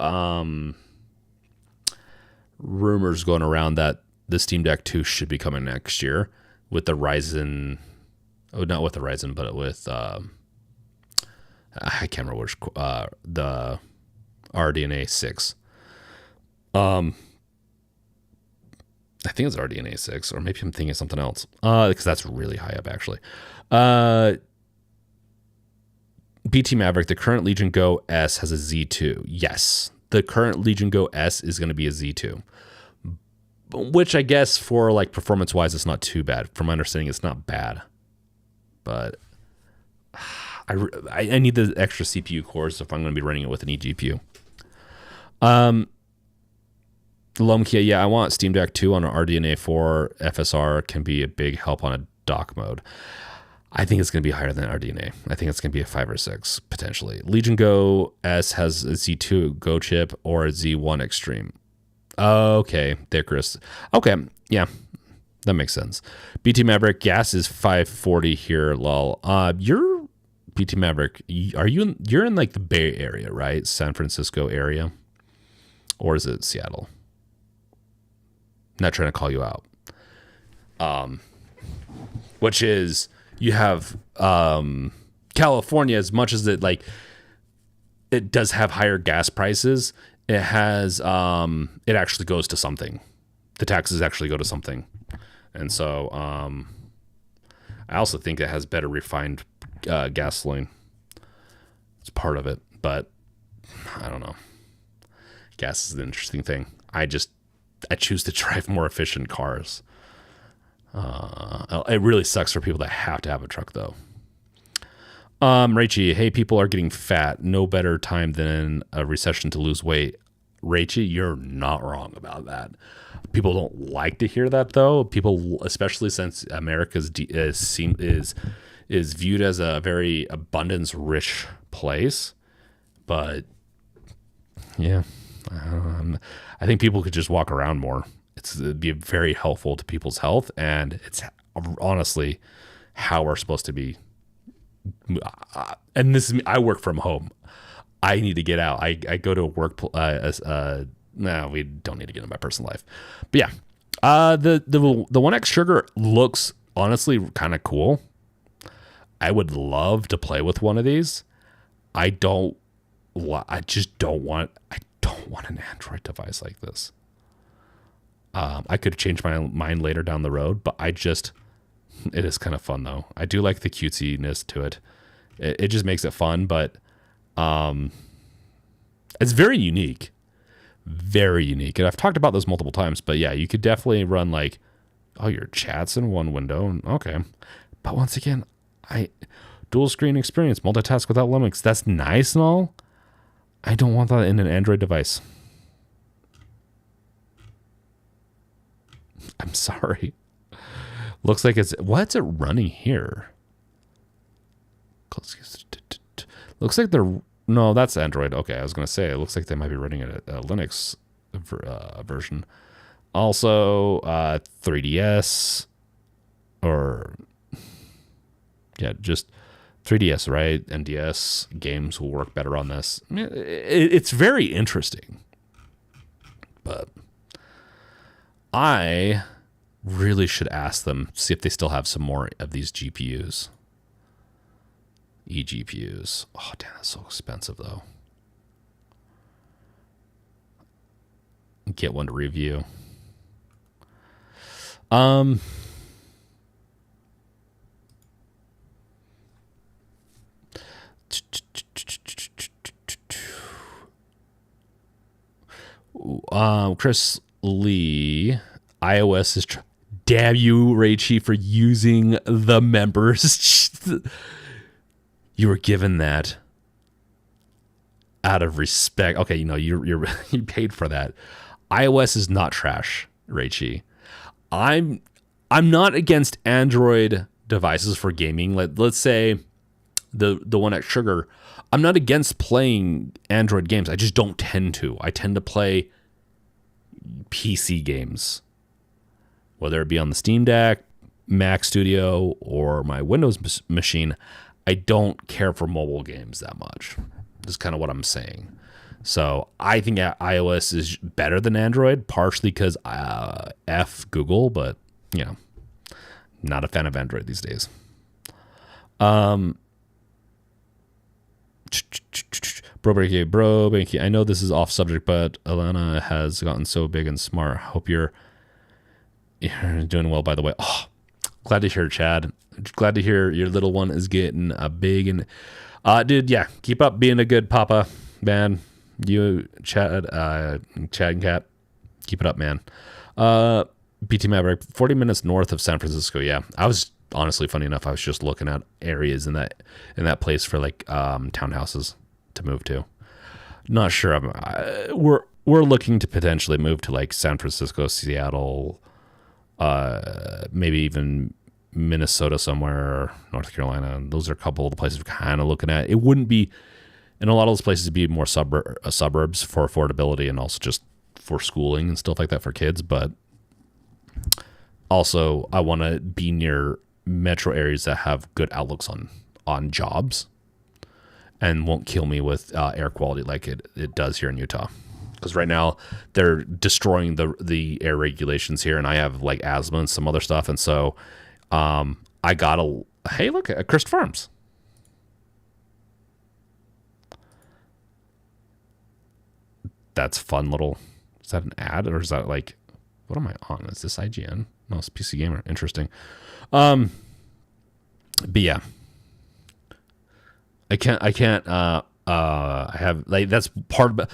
rumors going around that the Steam Deck 2 should be coming next year with the Ryzen. Oh, not with the Ryzen, but with I can't remember which the RDNA 6. I think it's RDNA 6, or maybe I'm thinking of something else. Because that's really high up actually. BT Maverick, the current Legion Go S has a Z2. Yes, the current Legion Go S is going to be a Z2, which I guess for like performance wise, it's not too bad. From my understanding, it's not bad, but I need the extra CPU cores if I'm going to be running it with an eGPU. Lomkia, yeah, I want Steam Deck 2 on an RDNA 4 FSR can be a big help on a dock mode. I think it's going to be higher than RDNA. I think it's going to be a 5 or 6 potentially. Legion Go S has a Z2 Go chip or a Z1 Extreme. Okay, there, Chris. Okay, yeah, that makes sense. BT Maverick, gas is 540 here, lol. You're BT Maverick. You're in like the Bay Area, right? San Francisco area, or is it Seattle? Not trying to call you out. Which is, you have California, as much as it does have higher gas prices, it has it actually goes to something. The taxes actually go to something. And so I also think it has better refined gasoline. It's part of it, but I don't know. Gas is an interesting thing. I choose to drive more efficient cars. It really sucks for people that have to have a truck, though. Rachie, hey, people are getting fat. No better time than a recession to lose weight. Rachie, you're not wrong about that. People don't like to hear that, though. People, especially since America is viewed as a very abundance-rich place. But yeah, I think people could just walk around more. It'd be very helpful to people's health, and it's honestly how we're supposed to be. And this is me. I work from home. I need to get out. I go to work. No, we don't need to get into my personal life. But yeah, the 1X Sugar looks honestly kind of cool. I would love to play with one of these. I just don't want an Android device like this. I could change my mind later down the road, but it is kind of fun though. I do like the cutesiness to it. It just makes it fun, but it's very unique. Very unique. And I've talked about this multiple times, but yeah, you could definitely run your chats in one window. Okay. But once again, dual screen experience, multitask without limits. That's nice and all. I don't want that in an Android device. I'm sorry. Looks like what's it running here? Looks like no, that's Android. Okay, I was going to say, it looks like they might be running a Linux version. Also, 3DS or yeah, just 3DS, right? NDS games will work better on this. It's very interesting. But I really should ask them, see if they still have some more of these GPUs. eGPUs. Oh, damn, that's so expensive, though. Get one to review. Chris Lee, iOS is. Damn you, Rachie, for using the members. You were given that out of respect. Okay, you paid for that. iOS is not trash, Rachie. I'm not against Android devices for gaming. Let's say the one at Sugar. I'm not against playing Android games. I just don't tend to. I tend to play PC games, whether it be on the Steam Deck, Mac Studio, or my Windows machine. I don't care for mobile games that much. That's kind of what I'm saying. So I think iOS is better than Android, partially because F Google, but not a fan of Android these days. Bro, Banky. I know this is off subject, but Alana has gotten so big and smart. Hope you're doing well, by the way. Oh, glad to hear, Chad. Glad to hear your little one is getting big. And dude, yeah, keep up being a good papa, man. You, Chad and Cat, keep it up, man. BT Maverick, 40 minutes north of San Francisco. Yeah, I was honestly, funny enough, I was just looking at areas in that place for like townhouses to move to. Not sure. We're looking to potentially move to like San Francisco, Seattle, maybe even Minnesota somewhere, or North Carolina. Those are a couple of the places we're kind of looking at. It wouldn't be, in a lot of those places, it'd be more suburbs for affordability and also just for schooling and stuff like that for kids. But also, I want to be near metro areas that have good outlooks on jobs and won't kill me with air quality like it does here in Utah. Because right now they're destroying the air regulations here, and I have like asthma and some other stuff, and so I gotta. Hey, look at Cursed Farms. That's fun little. Is that an ad, or is that like, what am I on? Is this IGN? No, it's PC Gamer. Interesting. But yeah, I can't. I have like, that's part of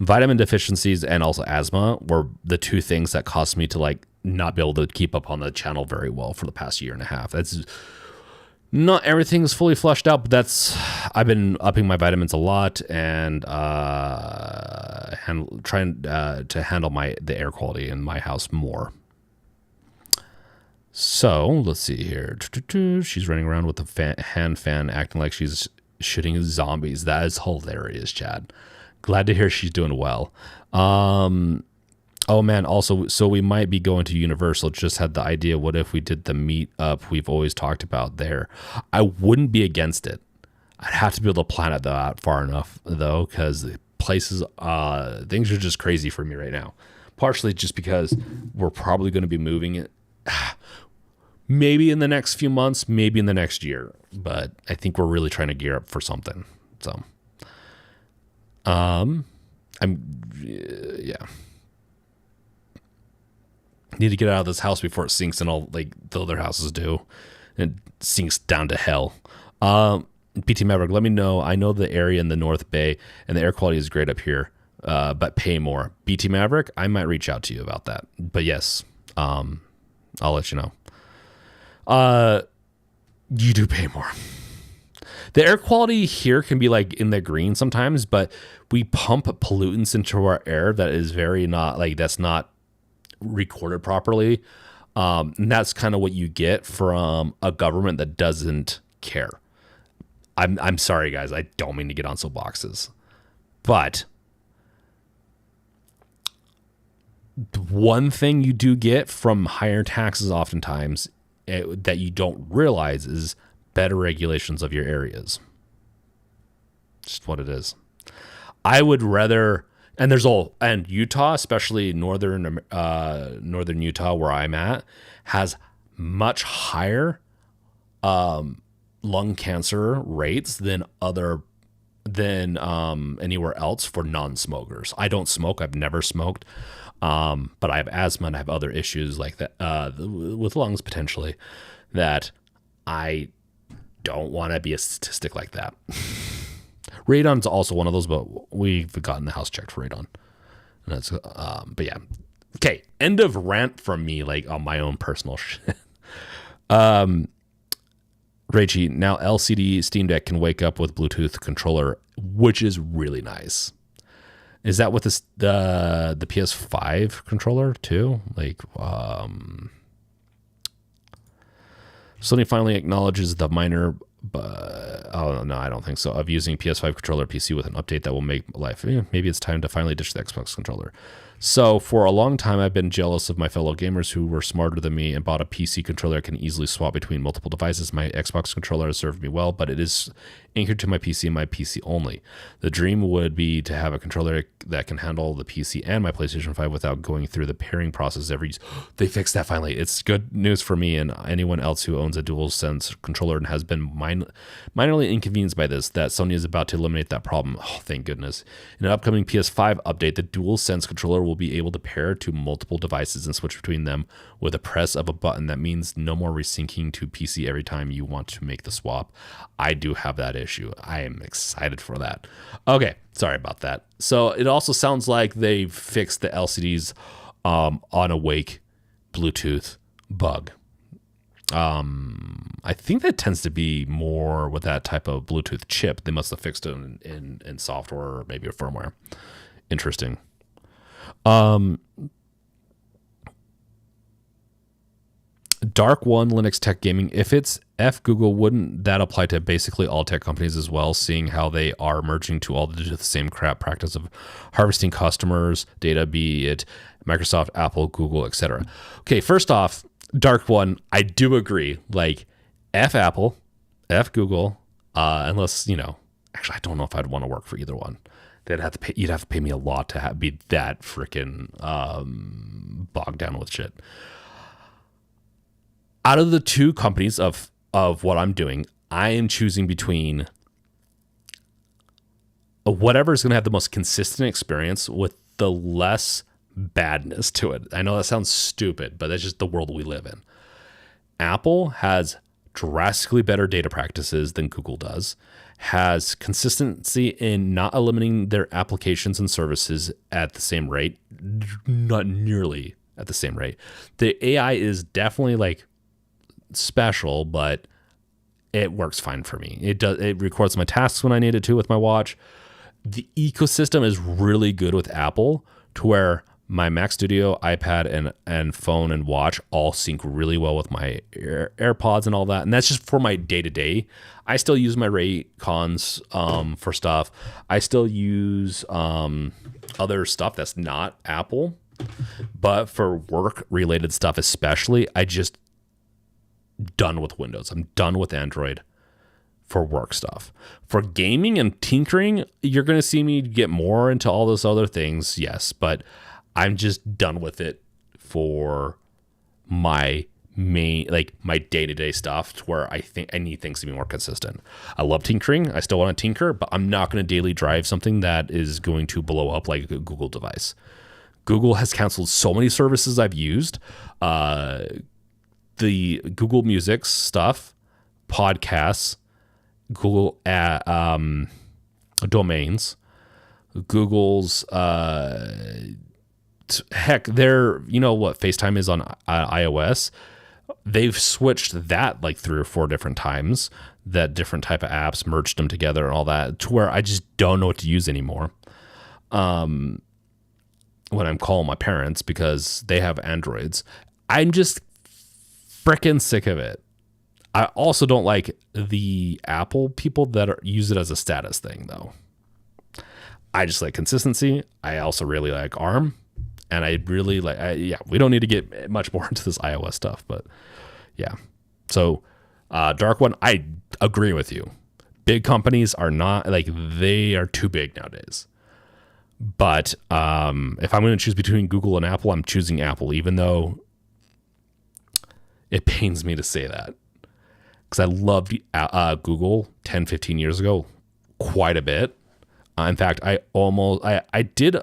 vitamin deficiencies and also asthma were the two things that caused me to like not be able to keep up on the channel very well for the past year and a half. That's not everything's fully flushed out, but I've been upping my vitamins a lot and trying to handle the air quality in my house more. So let's see here. She's running around with a hand fan, acting like she's shooting zombies. That is hilarious, Chad. Glad to hear she's doing well. Oh man, also, so we might be going to Universal. Just had the idea. What if we did the meet up we've always talked about there? I wouldn't be against it. I'd have to be able to plan it that far enough though, because places, things are just crazy for me right now. Partially just because we're probably going to be moving it. Maybe in the next few months, maybe in the next year, but I think we're really trying to gear up for something. So, yeah. Need to get out of this house before it sinks and all like the other houses do. And it sinks down to hell. PT Maverick, let me know. I know the area in the North Bay and the air quality is great up here, but pay more. BT Maverick, I might reach out to you about that. But yes, I'll let you know. You do pay more. The air quality here can be like in the green sometimes, but we pump pollutants into our air that is very not like, that's not recorded properly. And that's kind of what you get from a government that doesn't care. I'm sorry, guys. I don't mean to get on soapboxes, but one thing you do get from higher taxes oftentimes that you don't realize is better regulations of your areas. Just what it is. I would rather, and Utah, especially northern Utah where I'm at, has much higher lung cancer rates than anywhere else for non-smokers. I don't smoke. I've never smoked. But I have asthma and I have other issues like that with lungs potentially that I don't want to be a statistic like that. Radon's also one of those, but we've gotten the house checked for radon. And that's, but yeah. Okay. End of rant from me, like on my own personal shit. Rachie, now LCD Steam Deck can wake up with Bluetooth controller, which is really nice. Is that with the PS5 controller too? Like, Sony finally acknowledges the minor, oh no, I don't think so, of using PS5 controller PC with an update that will make life. Maybe it's time to finally ditch the Xbox controller. So for a long time, I've been jealous of my fellow gamers who were smarter than me and bought a PC controller that can easily swap between multiple devices. My Xbox controller has served me well, but it is anchored to my PC and my PC only. The dream would be to have a controller that can handle the PC and my PlayStation 5 without going through the pairing process every use. They fixed that finally. It's good news for me and anyone else who owns a DualSense controller and has been minorly inconvenienced by this, that Sony is about to eliminate that problem. Oh, thank goodness. In an upcoming PS5 update, the DualSense controller will be able to pair to multiple devices and switch between them with a press of a button. That means no more resyncing to PC every time you want to make the swap. I do have that issue. I am excited for that. Okay, sorry about that. So it also sounds like they fixed the LCD's on awake Bluetooth bug. I think that tends to be more with that type of Bluetooth chip. They must have fixed it in software or maybe a firmware. Interesting. Dark One Linux Tech Gaming. If it's F Google, wouldn't that apply to basically all tech companies as well, seeing how they are merging to all do the same crap practice of harvesting customers' data, be it Microsoft, Apple, Google, etc. Okay, first off, Dark One, I do agree. Like, F Apple, F Google, unless, actually, I don't know if I'd want to work for either one. You'd have to pay me a lot to be that freaking bogged down with shit. Out of the two companies of what I'm doing, I am choosing between whatever is going to have the most consistent experience with the less badness to it. I know that sounds stupid, but that's just the world we live in. Apple has drastically better data practices than Google does, has consistency in not eliminating their applications and services at the same rate, not nearly at the same rate. The AI is definitely like special, but it works fine for me. It records my tasks when I need it to with my watch. The ecosystem is really good with Apple to where my Mac Studio, iPad, and phone and watch all sync really well with my AirPods and all that. And that's just for my day-to-day. I still use my Raycons for stuff. I still use other stuff that's not Apple. But for work-related stuff especially, I just done with Windows. I'm done with Android for work stuff. For gaming and tinkering, you're going to see me get more into all those other things, yes, but I'm just done with it for my main, like my day-to-day stuff, to where I think I need things to be more consistent. I love tinkering. I still want to tinker, but I'm not going to daily drive something that is going to blow up like a Google device. Google has canceled so many services I've used. The Google Music stuff, podcasts, Google domains, Google's heck, they're, what FaceTime is on iOS. They've switched that like 3 or 4 different times, that different type of apps, merged them together and all that, to where I just don't know what to use anymore. When I'm calling my parents because they have Androids, I'm just freaking sick of it. I also don't like the Apple people that use it as a status thing, though. I just like consistency. I also really like ARM, and I really like. We don't need to get much more into this iOS stuff, but yeah. So, Dark One, I agree with you. Big companies are not like, they are too big nowadays. But if I'm going to choose between Google and Apple, I'm choosing Apple, even though it pains me to say that, because I loved Google 10, 15 years ago quite a bit. In fact, I did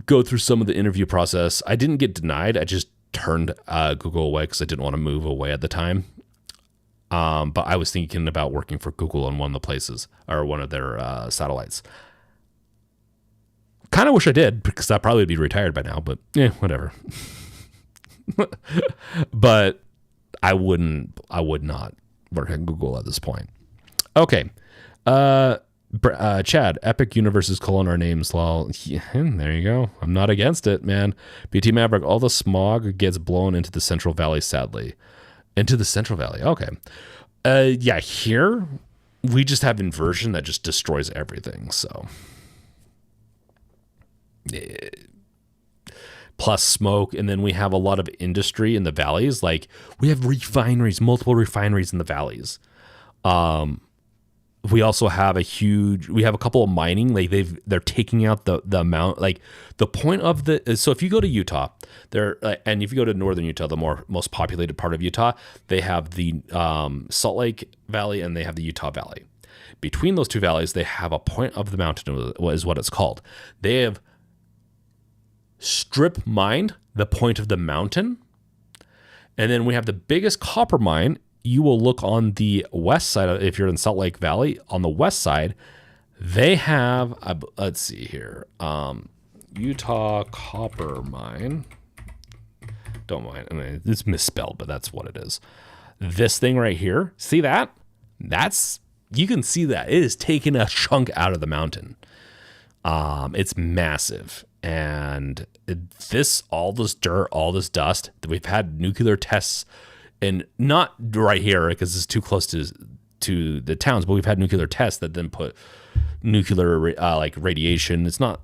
go through some of the interview process. I didn't get denied. I just turned Google away because I didn't want to move away at the time. But I was thinking about working for Google on one of the places, or one of their satellites. Kind of wish I did, because I probably would be retired by now, but whatever. But I would not work at Google at this point. Okay. Chad, Epic Universes : our names, lol. Yeah, there you go. I'm not against it, man. BT Maverick, all the smog gets blown into the Central Valley, sadly. Into the Central Valley. Okay. Yeah, here we just have inversion that just destroys everything. So plus smoke, and then we have a lot of industry in the valleys. Like we have refineries, multiple refineries in the valleys. We also have a couple of mining, like they're taking out the amount, like the point of so if you go to Utah there, and if you go to northern Utah, the most populated part of Utah, they have the Salt Lake Valley and they have the Utah Valley. Between those two valleys, they have a point of the mountain, is what it's called. They have strip mined the point of the mountain, and then we have the biggest copper mine. You will look on the west side, if you're in Salt Lake Valley, on the west side, they have, let's see here, Utah Copper Mine. Don't mind, I mean, it's misspelled, but that's what it is. This thing right here, see that? You can see that. It is taking a chunk out of the mountain. It's massive. And all this dirt, all this dust, we've had nuclear tests. And not right here because it's too close to the towns, but we've had nuclear tests that then put nuclear radiation. It's not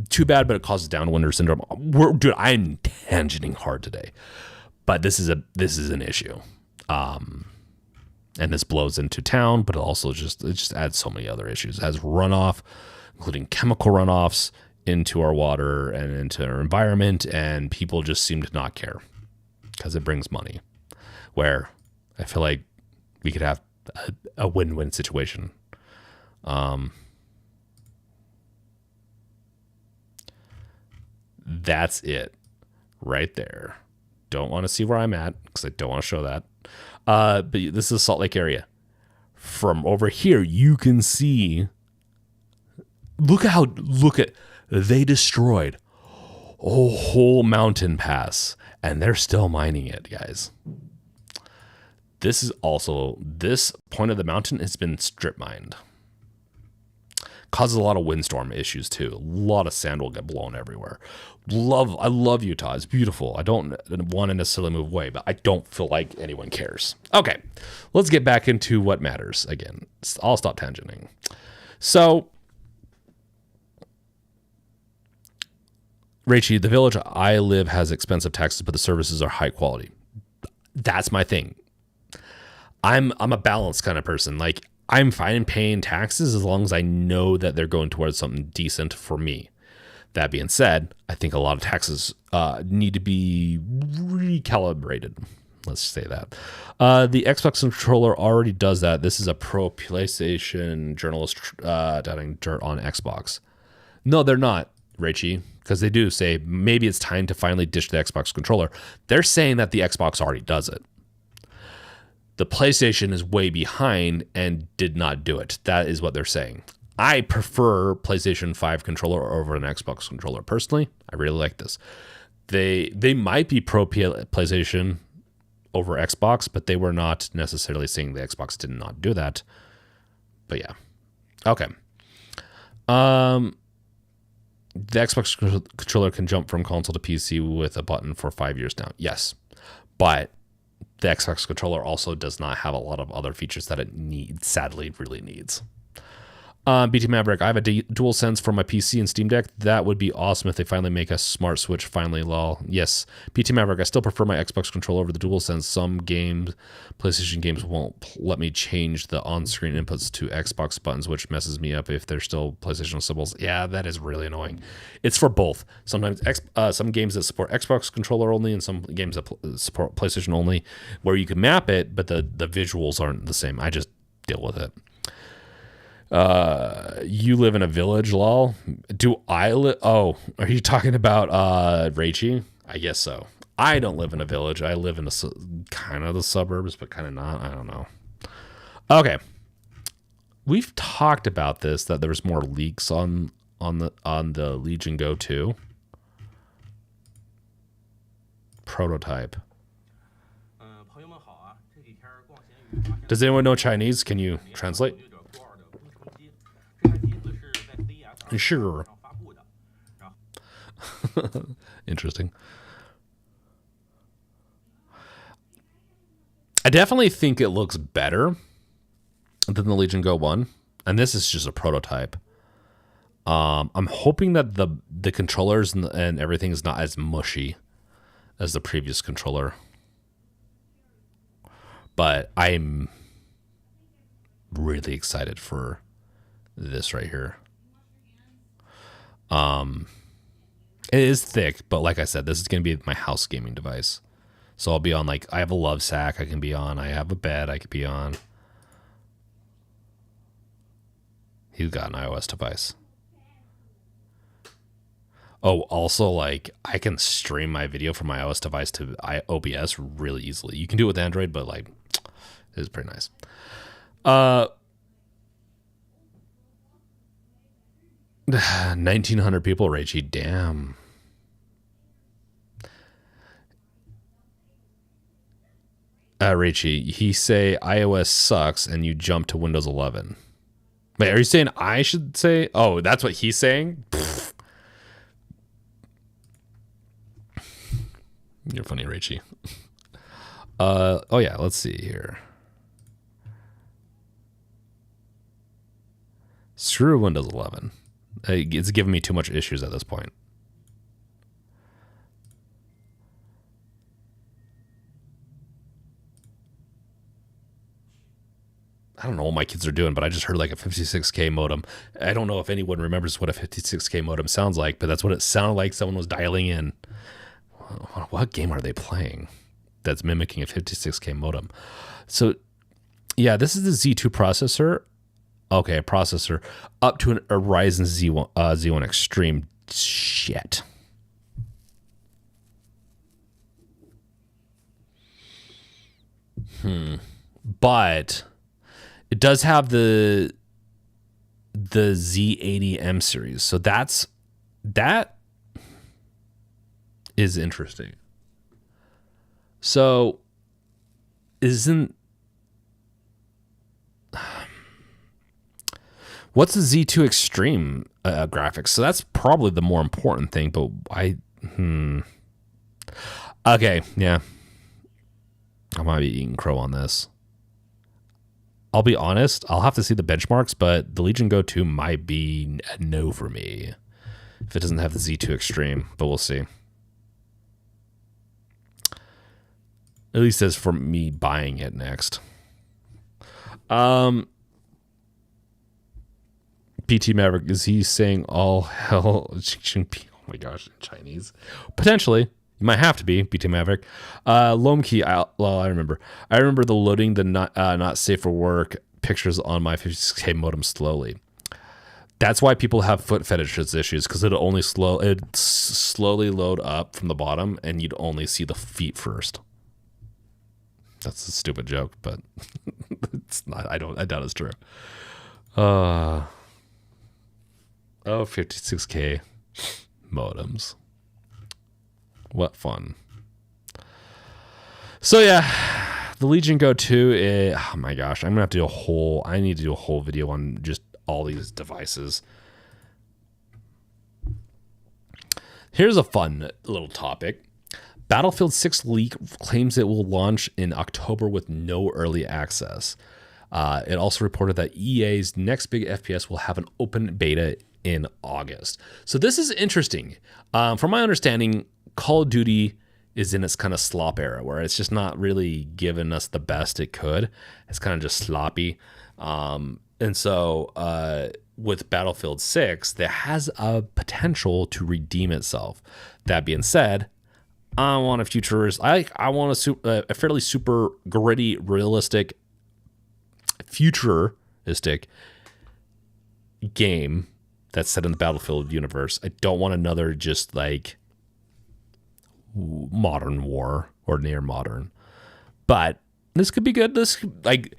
too bad, but it causes downwinder syndrome. Dude, I'm tangenting hard today, but this is an issue, and this blows into town, but it also just adds so many other issues. It has runoff, including chemical runoffs into our water and into our environment, and people just seem to not care because it brings money. Where I feel like we could have a win-win situation. That's it right there. Don't want to see where I'm at because I don't want to show that. But this is Salt Lake area. From over here, you can see. They destroyed a whole mountain pass, and they're still mining it, guys. This point of the mountain has been strip mined. Causes a lot of windstorm issues too. A lot of sand will get blown everywhere. I love Utah. It's beautiful. I don't want to necessarily move away, but I don't feel like anyone cares. Okay, let's get back into what matters again. I'll stop tangenting. So, Rachie, the village I live has expensive taxes, but the services are high quality. That's my thing. I'm a balanced kind of person. Like, I'm fine paying taxes as long as I know that they're going towards something decent for me. That being said, I think a lot of taxes need to be recalibrated. Let's say that. The Xbox controller already does that. This is a pro PlayStation journalist doubting dirt on Xbox. No, they're not, Rachie, because they do say maybe it's time to finally ditch the Xbox controller. They're saying that the Xbox already does it. The PlayStation is way behind and did not do it. That is what they're saying. I prefer PlayStation 5 controller over an Xbox controller. Personally, I really like this. They might be pro PlayStation over Xbox, but they were not necessarily saying the Xbox did not do that. But yeah. Okay. The Xbox controller can jump from console to PC with a button for 5 years now. Yes. But the Xbox controller also does not have a lot of other features that it sadly really needs. BT Maverick, I have a DualSense for my PC and Steam Deck. That would be awesome if they finally make a smart switch finally, lol. Yes, BT Maverick, I still prefer my Xbox controller over the DualSense. Some games, PlayStation games, won't let me change the on-screen inputs to Xbox buttons, which messes me up if they're still PlayStation symbols. Yeah, that is really annoying. It's for both. Sometimes some games that support Xbox controller only and some games that support PlayStation only, where you can map it, but the visuals aren't the same. I just deal with it. You live in a village, lol. Do I live? Oh, are you talking about Rachie? I guess so. I don't live in a village. I live in kind of the suburbs, but kind of not. I don't know. Okay. We've talked about this, that there was more leaks on on the Legion Go 2 prototype. Does anyone know Chinese? Can you translate? Sure. Interesting. I definitely think it looks better than the Legion Go 1, and this is just a prototype. I'm hoping that the controllers and everything is not as mushy as the previous controller. But I'm really excited for this right here. It is thick, but like I said, this is going to be my house gaming device. So I'll be on, like, I have a love sack I can be on. I have a bed I could be on. He's got an iOS device. Oh, also, like, I can stream my video from my iOS device to OBS really easily. You can do it with Android, but, like, it is pretty nice. 1,900 people, Rachie. Damn. Rachie, he say iOS sucks and you jump to Windows 11. Wait, are you saying I should say? Oh, that's what he's saying? Pfft. You're funny, Rachie. Oh yeah, let's see here. Screw Windows 11. It's giving me too much issues at this point. I don't know what my kids are doing, but I just heard like a 56K modem. I don't know if anyone remembers what a 56K modem sounds like, but that's what it sounded like. Someone was dialing in. What game are they playing that's mimicking a 56K modem? So, yeah, this is the Z2 processor. Okay, a processor up to a Ryzen Z1 Extreme. Shit. But it does have the Z80M series. So that is interesting. So what's the Z2 Extreme graphics? So that's probably the more important thing, but okay, yeah. I might be eating crow on this. I'll be honest, I'll have to see the benchmarks, but the Legion Go 2 might be a no for me if it doesn't have the Z2 Extreme, but we'll see. At least as for me buying it next. BT Maverick, is he saying all hell? Oh my gosh, in Chinese. Potentially. You might have to be, BT Maverick. Lomkey, I remember. I remember the loading the not safe for work pictures on my 56K modem slowly. That's why people have foot fetishes issues, because it'd slowly load up from the bottom, and you'd only see the feet first. That's a stupid joke, but it's not. I doubt it's true. 56K modems. What fun. So yeah, the Legion Go 2, oh my gosh, I need to do a whole video on just all these devices. Here's a fun little topic. Battlefield 6 leak claims it will launch in October with no early access. It also reported that EA's next big FPS will have an open beta in August. So this is interesting. From my understanding, Call of Duty is in its kind of slop era where it's just not really giving us the best it could. It's kind of just sloppy. And so with Battlefield 6, there has a potential to redeem itself. That being said, I want a futurist. I want a fairly super gritty, realistic, futuristic game that's set in the Battlefield universe. I don't want another just like modern war or near modern. But this could be good. This like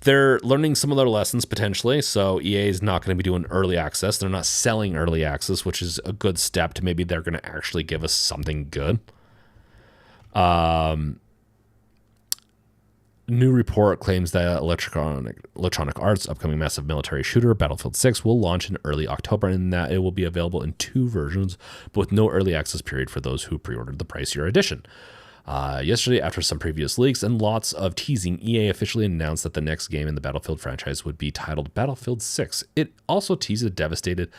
they're learning some of their lessons potentially. So EA is not going to be doing early access. They're not selling early access, which is a good step to maybe they're going to actually give us something good. New report claims that Electronic Arts' upcoming massive military shooter, Battlefield 6, will launch in early October and that it will be available in 2 versions, but with no early access period for those who pre-ordered the pricier edition. Yesterday, after some previous leaks and lots of teasing, EA officially announced that the next game in the Battlefield franchise would be titled Battlefield 6. It also teased a devastated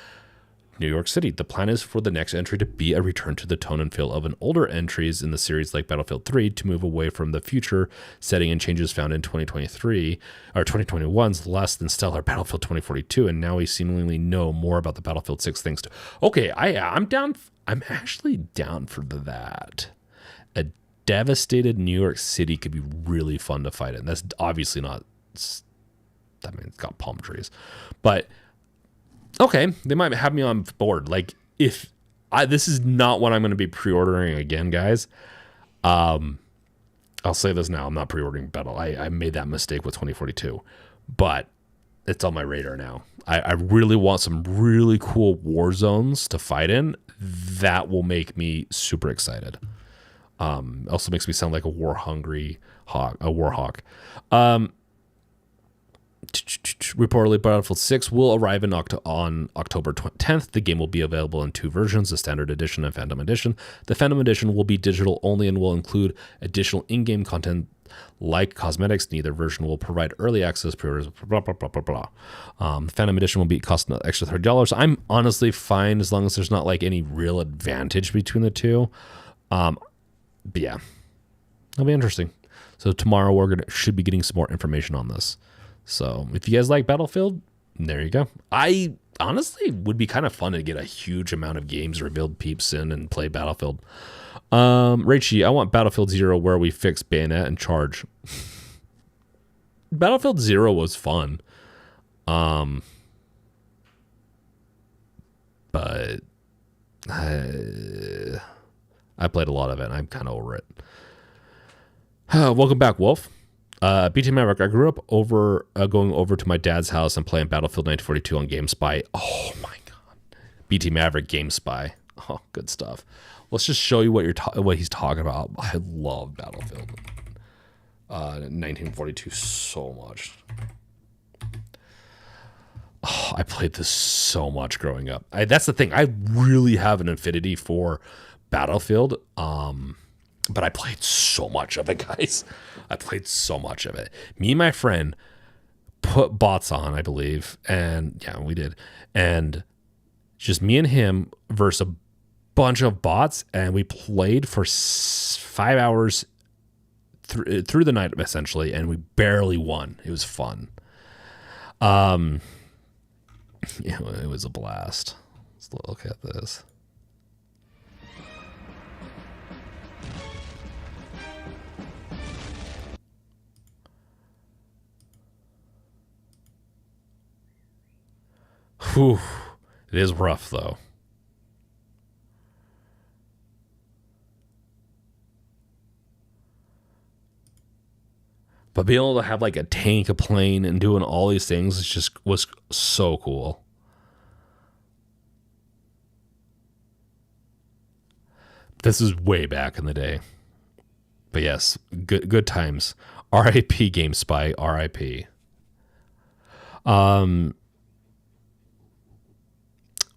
New York City. The plan is for the next entry to be a return to the tone and feel of an older entries in the series like Battlefield 3, to move away from the future setting and changes found in 2023 or 2021's less than stellar Battlefield 2042, and now we seemingly know more about the Battlefield 6 things too. Okay, I'm down. I'm actually down for that. A devastated New York City could be really fun to fight in. That's obviously not. I mean, it's got palm trees, but. Okay, they might have me on board. Like, if this is not what I'm going to be pre-ordering again, guys. I'll say this now: I'm not pre-ordering Battle. I made that mistake with 2042, but it's on my radar now. I really want some really cool war zones to fight in. That will make me super excited. Also makes me sound like a war-hungry hawk, a war hawk. Reportedly, Battlefield 6 will arrive on October 10th. The game will be available in 2 versions, the Standard Edition and Phantom Edition. The Phantom Edition will be digital only and will include additional in-game content like cosmetics. Neither version will provide early access, pre-orders, blah, blah, blah, blah, blah. The Phantom Edition will be cost an extra $30. I'm honestly fine as long as there's not like any real advantage between the two. But yeah, it'll be interesting. So tomorrow should be getting some more information on this. So if you guys like Battlefield, there you go. I honestly would be kind of fun to get a huge amount of games revealed peeps in and play Battlefield. Rachie, I want Battlefield 0 where we fix bayonet and charge. Battlefield 0 was fun. But I played a lot of it and I'm kind of over it. Welcome back, Wolf. BT Maverick, I grew up going over to my dad's house and playing Battlefield 1942 on GameSpy. Oh my god, BT Maverick GameSpy. Oh, good stuff. Let's just show you what he's talking about. I love Battlefield 1942 so much. Oh, I played this so much growing up. That's the thing. I really have an affinity for Battlefield. But I played so much of it, guys. I played so much of it. Me and my friend put bots on, I believe. And yeah, we did. And just me and him versus a bunch of bots. And we played for 5 hours through the night, essentially. And we barely won. It was fun. It was a blast. Let's look at this. Whew. It is rough, though. But being able to have like a tank, a plane, and doing all these things was so cool. This is way back in the day. But yes, good times. R.I.P. GameSpy. R.I.P.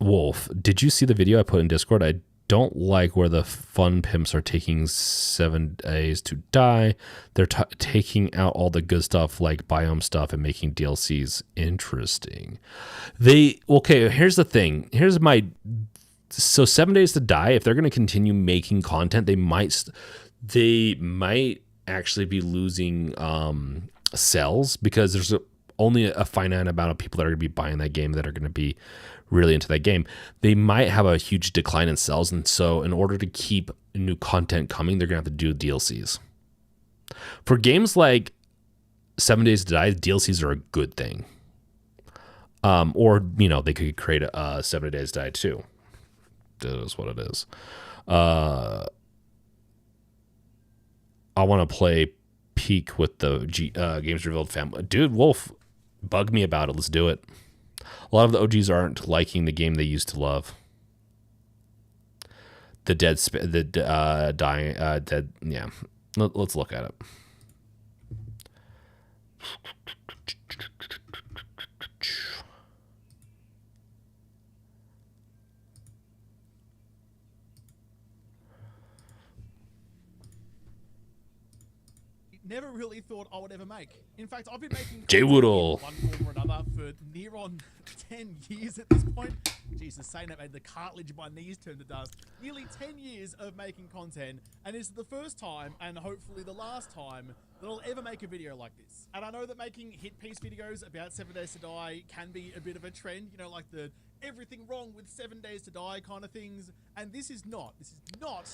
Wolf, did you see the video I put in Discord? I don't like where the fun pimps are taking 7 days to die. They're taking out all the good stuff like biome stuff and making DLCs interesting. Okay, here's the thing. So 7 days to die, if they're going to continue making content, they might actually be losing sales because there's only a finite amount of people that are going to be buying that game that are going to be really into that game. They might have a huge decline in sales, and so in order to keep new content coming, they're going to have to do DLCs. For games like 7 Days to Die, DLCs are a good thing. Or, they could create a 7 Days to Die too. That is what it is. I want to play peak with the Games Revealed family. Dude, Wolf, bug me about it. Let's do it. A lot of the OGs aren't liking the game they used to love. The dead, yeah. Let's look at it. Never really thought I would ever make. In fact, I've been making Jay Woodall one form or another for near on 10 years at this point. Jesus, saying that made the cartilage of my knees turn to dust. Nearly 10 years of making content, and it's the first time, and hopefully the last time, that I'll ever make a video like this. And I know that making hit piece videos about 7 Days to Die can be a bit of a trend, you know, like the everything wrong with 7 Days to Die kind of things, and this is not. This is not.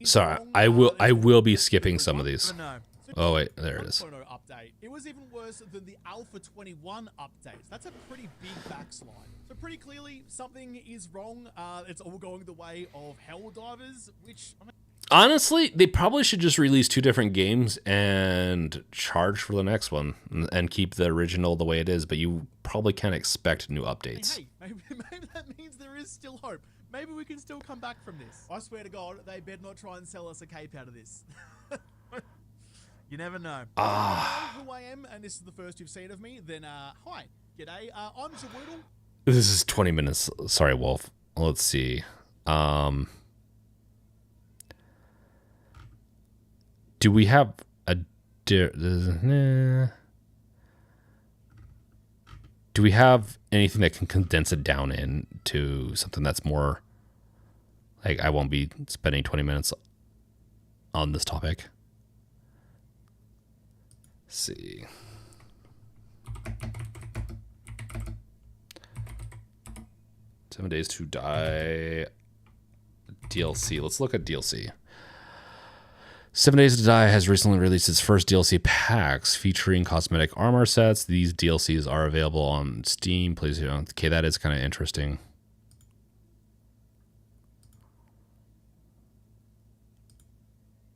Sorry, I will be skipping some of these. No. Oh wait, there it is. Photo update. It was even worse than the Alpha 21 updates. That's a pretty big backslide. So pretty clearly something is wrong. It's all going the way of Helldivers, which I mean, honestly, they probably should just release 2 different games and charge for the next one and keep the original the way it is. But you probably can't expect new updates. Hey, maybe that means there is still hope. Maybe we can still come back from this. I swear to God, they better not try and sell us a cape out of this. You never know. If you know who I am, and this is the first you've seen of me, then hi, g'day. I'm Jawoodle. This is 20 minutes. Sorry, Wolf. Let's see. Do we have a... Do we have anything that can condense it down into something that's more... Like, I won't be spending 20 minutes on this topic. Let's see. Seven Days to Die DLC. Let's look at DLC. 7 Days to Die has recently released its first DLC packs featuring cosmetic armor sets. These DLCs are available on Steam. Please, okay, that is kind of interesting.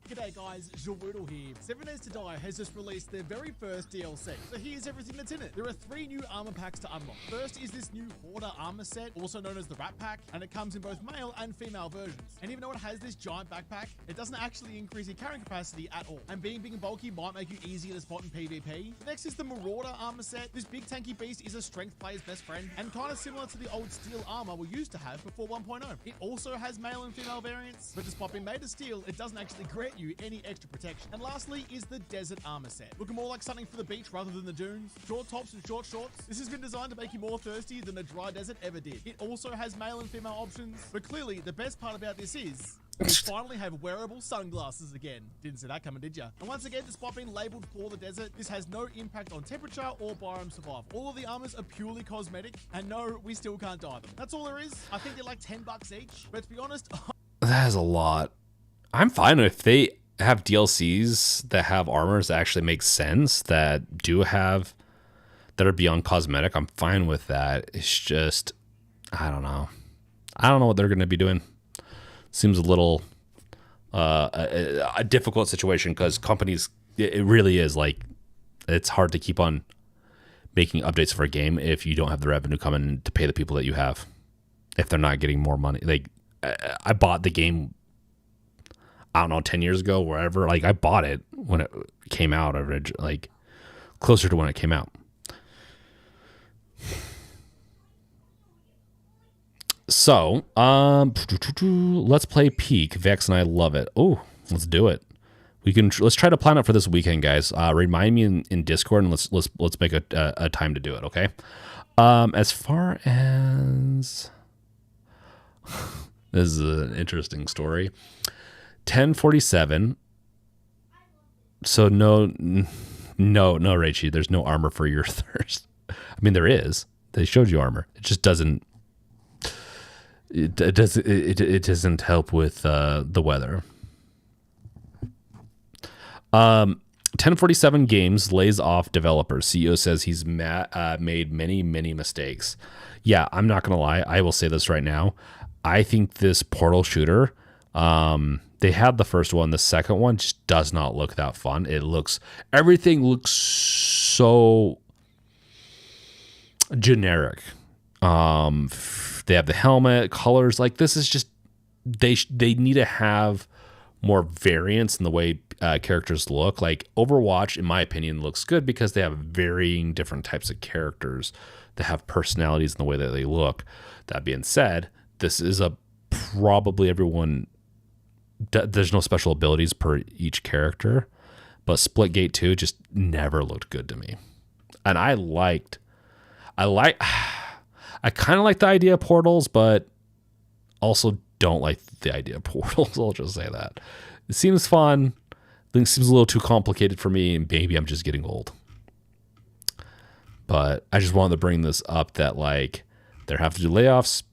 G'day guys, Jawoodle here. 7 Days to Die has just released their very first DLC. So here's everything that's in it. There are 3 new armor packs to unlock. First is this new Hoarder armor set, also known as the Rat Pack, and it comes in both male and female versions. And even though it has this giant backpack, it doesn't actually increase your carrying capacity at all. And being big and bulky might make you easier to spot in PvP. Next is the Marauder armor set. This big tanky beast is a strength player's best friend, and kind of similar to the old steel armor we used to have before 1.0. It also has male and female variants, but despite being made of steel, it doesn't actually grant you any extra protection. And lastly is the Desert armor set. Looking more like something for the beach rather than the dunes. Short tops and short shorts. This has been designed to make you more thirsty than a dry desert ever did. It also has male and female options, but clearly the best part about this is we finally have wearable sunglasses again. Didn't see that coming, did ya? And once again, despite being labeled for the desert, this has no impact on temperature or biome survival. All of the armors are purely cosmetic, and no, we still can't dye them. That's all there is. I think they're like $10 each, but to be honest, that is a lot. I'm fine if they have DLCs that have armors that actually make sense, that are beyond cosmetic. I'm fine with that. It's just, I don't know what they're going to be doing. Seems a little a difficult situation because companies, it really is like, it's hard to keep on making updates for a game if you don't have the revenue coming to pay the people that you have, if they're not getting more money. Like, I bought the game, I don't know, 10 years ago, wherever. Like, I bought it when it came out, like closer to when it came out. So, let's play Peak. Vex and I love it. Oh, let's do it. Let's try to plan it for this weekend, guys. Remind me in Discord, and let's make a time to do it. Okay. As far as this is an interesting story. 1047. So no, Rachie, there's no armor for your thirst. I mean, there is. They showed you armor. It just doesn't. It doesn't help with the weather. 1047 Games lays off developers. CEO says he's made many mistakes. Yeah, I'm not gonna lie. I will say this right now. I think this Portal shooter, They had the first one. The second one just does not look that fun. Everything looks so generic. They have the helmet colors. Like, this is just, they need to have more variance in the way characters look. Like, Overwatch, in my opinion, looks good because they have varying different types of characters that have personalities in the way that they look. That being said, this is probably everyone. There's no special abilities per each character, but Splitgate 2 just never looked good to me. And I kind of like the idea of portals, but also don't like the idea of portals. I'll just say that. It seems fun. It seems a little too complicated for me, and maybe I'm just getting old. But I just wanted to bring this up that, like, they have to do layoffs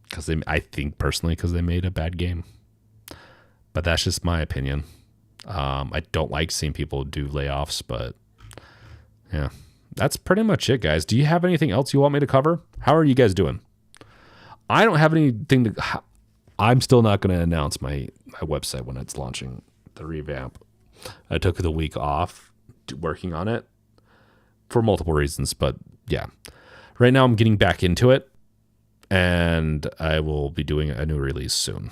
because I think personally because they made a bad game. But that's just my opinion. I don't like seeing people do layoffs, but yeah, that's pretty much it, guys. Do you have anything else you want me to cover? How are you guys doing? I don't have anything to. I'm still not going to announce my website when it's launching the revamp. I took the week off working on it for multiple reasons, but yeah, right now I'm getting back into it, and I will be doing a new release soon.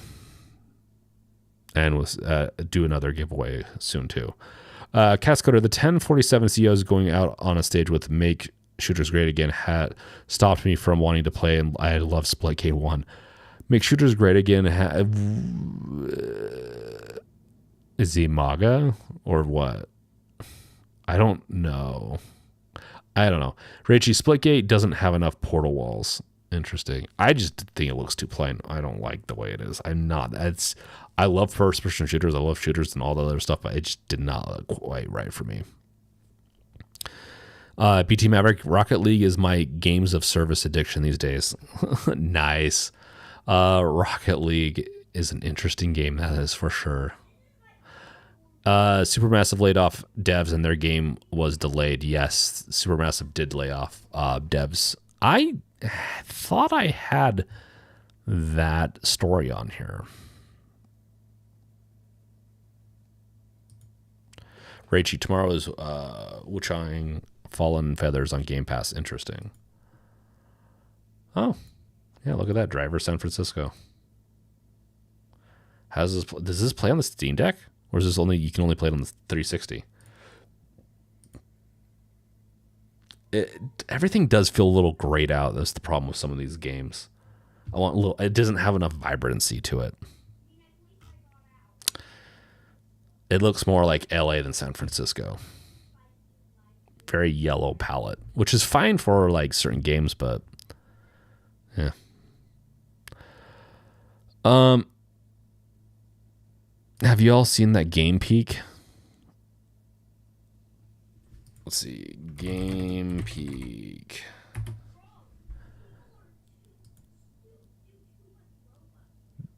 And we'll do another giveaway soon too. Cascoder, the 1047 CEO is going out on a stage with Make Shooters Great Again had stopped me from wanting to play, and I love Splitgate 1. Make Shooters Great Again is he MAGA or what? I don't know. Rachie, Splitgate doesn't have enough portal walls. Interesting. I just think it looks too plain. I don't like the way it is. I love first-person shooters. I love shooters and all the other stuff, but it just did not look quite right for me. BT Maverick, Rocket League is my games of service addiction these days. Nice. Rocket League is an interesting game, that is for sure. Supermassive laid off devs and their game was delayed. Yes, Supermassive did lay off devs. I thought I had that story on here. Raichi, tomorrow is Wuchang Fallen Feathers on Game Pass. Interesting. Oh, yeah, look at that. Driver San Francisco. Does this play on the Steam Deck? Or is this you can only play it on the 360? Everything does feel a little grayed out. That's the problem with some of these games. It doesn't have enough vibrancy to it. It looks more like LA than San Francisco. Very yellow palette, which is fine for like certain games, but yeah. Have you all seen that Game Peak? Let's see. Game Peak.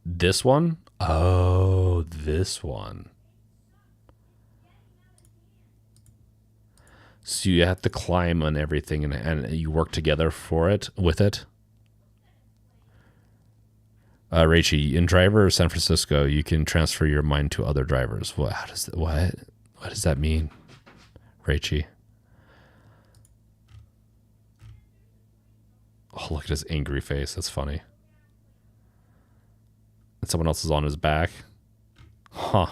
This one? Oh, this one. So you have to climb on everything and you work together with it. Rachie, in Driver San Francisco, you can transfer your mind to other drivers. What does that mean, Rachie? Oh, look at his angry face. That's funny. And someone else is on his back. Huh.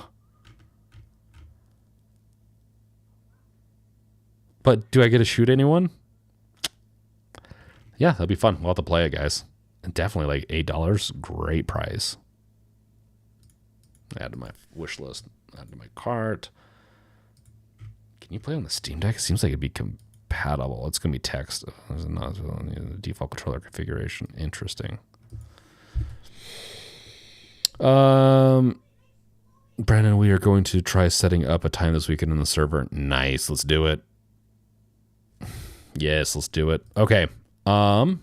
But do I get to shoot anyone? Yeah, that'll be fun. We'll have to play it, guys. And definitely like $8. Great price. Add to my wish list. Add to my cart. Can you play on the Steam Deck? It seems like it'd be compatible. It's going to be text. There's not the default controller configuration. Interesting. Brandon, we are going to try setting up a time this weekend on the server. Nice. Let's do it. Yes, let's do it. Okay. Let's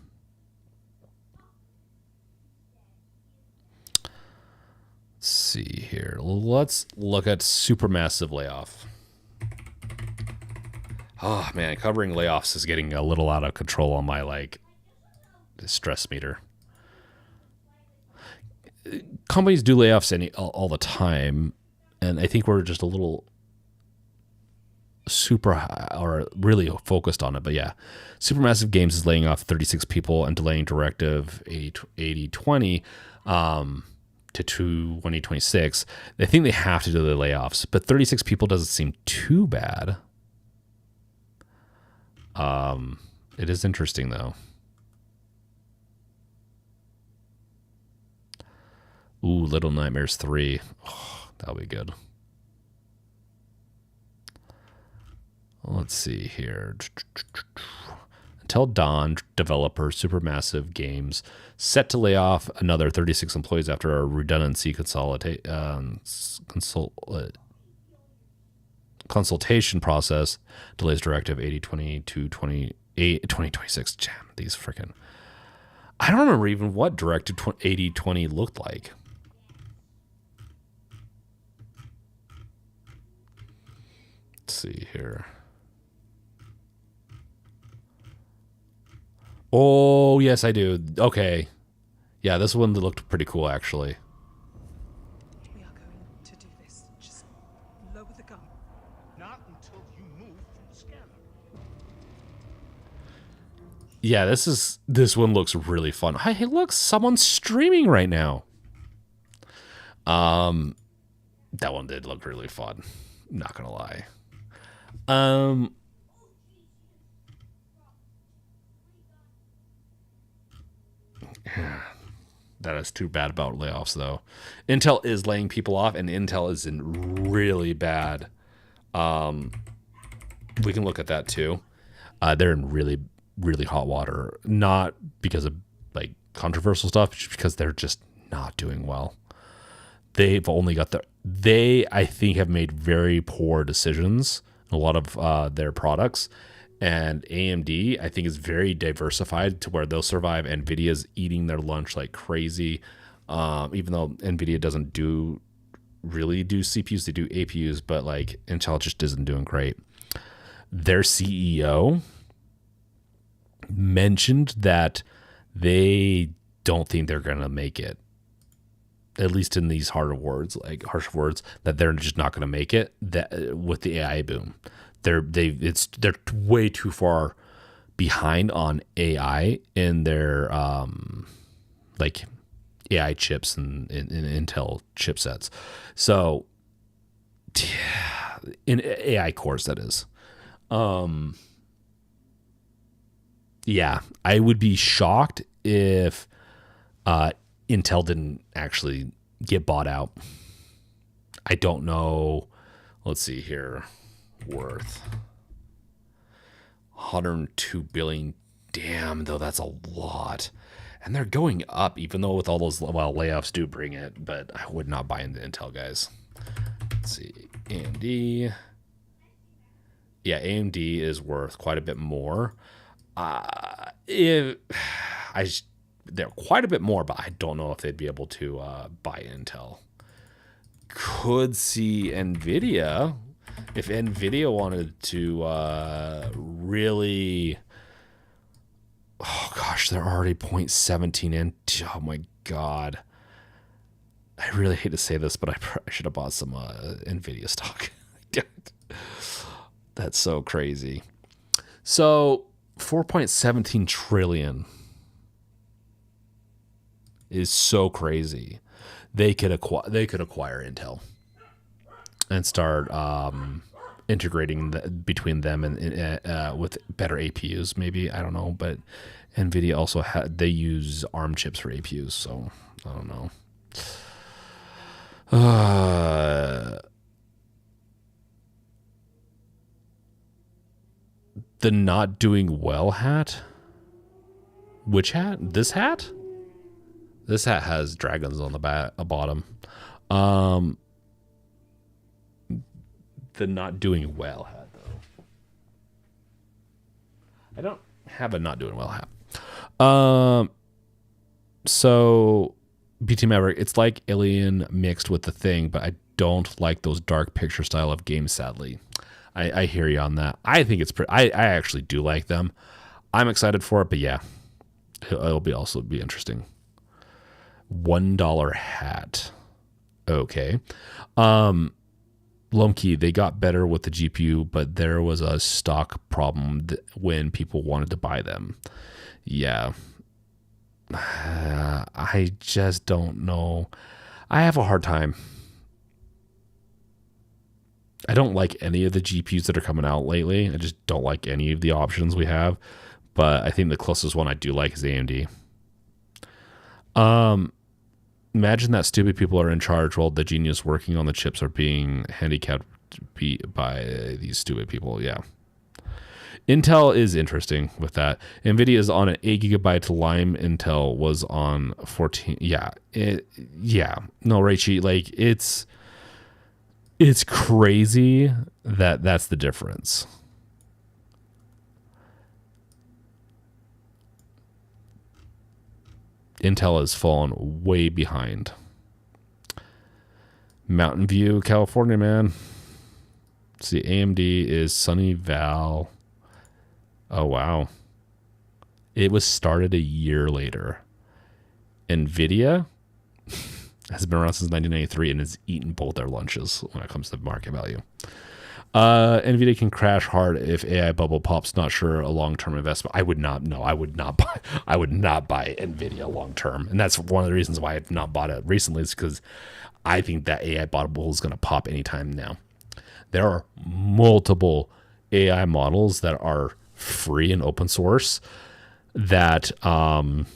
see here. Let's look at supermassive layoff. Oh man, covering layoffs is getting a little out of control on my stress meter. companies do layoffs all the time, and I think we're just a little super or really focused on it. But yeah, Supermassive Games is laying off 36 people and delaying Directive 8020 to 2026. They think they have to do the layoffs, but 36 people doesn't seem too bad. It is interesting though. Ooh, Little Nightmares 3. Oh, that'll be good. Let's see here. Until Dawn, developer Supermassive Games set to lay off another 36 employees after a redundancy consultation process delays Directive 8020 to 2026. Damn, these freaking... I don't remember even what Directive 8020 looked like. Let's see here. Oh, yes, I do. Okay. Yeah, this one looked pretty cool, actually. We are going to do this. Just lower the gun. Not until you move from the scanner. Yeah, this one looks really fun. Hey, look, someone's streaming right now. That one did look really fun. Not gonna lie. That is too bad about layoffs, though. Intel is laying people off, and Intel is in really bad. We can look at that too. They're in really, really hot water, not because of like controversial stuff, just because they're just not doing well. They've only got I think have made very poor decisions in a lot of their products. And AMD, I think, is very diversified to where they'll survive. NVIDIA's eating their lunch like crazy. Even though NVIDIA doesn't really do CPUs, they do APUs, but like Intel just isn't doing great. Their CEO mentioned that they don't think they're going to make it, at least in these harsh words, that they're just not going to make it with the AI boom. They're way too far behind on AI in their like AI chips and Intel chipsets. So in AI cores, that is. Yeah, I would be shocked if Intel didn't actually get bought out. I don't know. Let's see here. Worth 102 billion. Damn, though, that's a lot. And they're going up, even though with all those layoffs do bring it, but I would not buy into Intel, guys. Let's see. AMD. Yeah, AMD is worth quite a bit more. They're quite a bit more, but I don't know if they'd be able to buy Intel. Could see NVIDIA. If NVIDIA wanted to really... Oh, gosh, they're already 0.17 in. Oh, my God. I really hate to say this, but I should have bought some NVIDIA stock. That's so crazy. So, 4.17 trillion is so crazy. They could acquire Intel and start integrating between them and with better APUs, maybe. I don't know, but NVIDIA also they use ARM chips for APUs, so I don't know. The not doing well hat? Which hat? This hat? This hat has dragons on the bottom. The not doing well hat, though. I don't have a not doing well hat. So BT Maverick, it's like Alien mixed with The Thing, but I don't like those dark picture style of games, sadly. I hear you on that. I think it's pretty. I actually do like them. I'm excited for it, but yeah, it'll also be interesting. $1 hat. Okay. Lomkey, they got better with the GPU, but there was a stock problem when people wanted to buy them. Yeah. I just don't know. I have a hard time. I don't like any of the GPUs that are coming out lately. I just don't like any of the options we have. But I think the closest one I do like is AMD. Imagine that stupid people are in charge while the genius working on the chips are being handicapped by these stupid people. Yeah. Intel is interesting with that. NVIDIA is on an 8 gigabyte Lime. Intel was on 14. Yeah. No, Raichi, like it's crazy that that's the difference. Intel has fallen way behind. Mountain View, California, man. See, AMD is Sunnyvale. Oh, wow. It was started a year later. NVIDIA has been around since 1993 and has eaten both their lunches when it comes to market value. NVIDIA can crash hard if AI bubble pops. Not sure a long-term investment. I would not buy NVIDIA long-term. And that's one of the reasons why I've not bought it recently, is because I think that AI bubble is going to pop anytime now. There are multiple AI models that are free and open source that that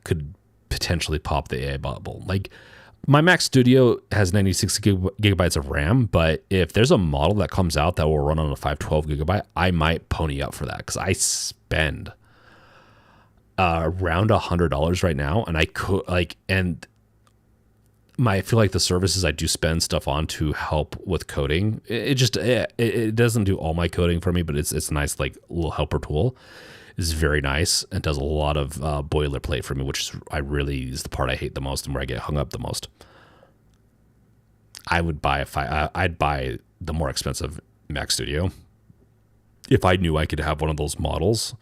could potentially pop the AI bubble. Like, my Mac Studio has 96 gigabytes of RAM, but if there's a model that comes out that will run on a 512 gigabyte, I might pony up for that, because I spend around $100 right now, and I could I feel like the services I do spend stuff on to help with coding, it doesn't do all my coding for me, but it's a nice like little helper tool. Is very nice and does a lot of boilerplate for me, which is the part I hate the most and where I get hung up the most. I'd buy the more expensive Mac Studio if I knew I could have one of those models,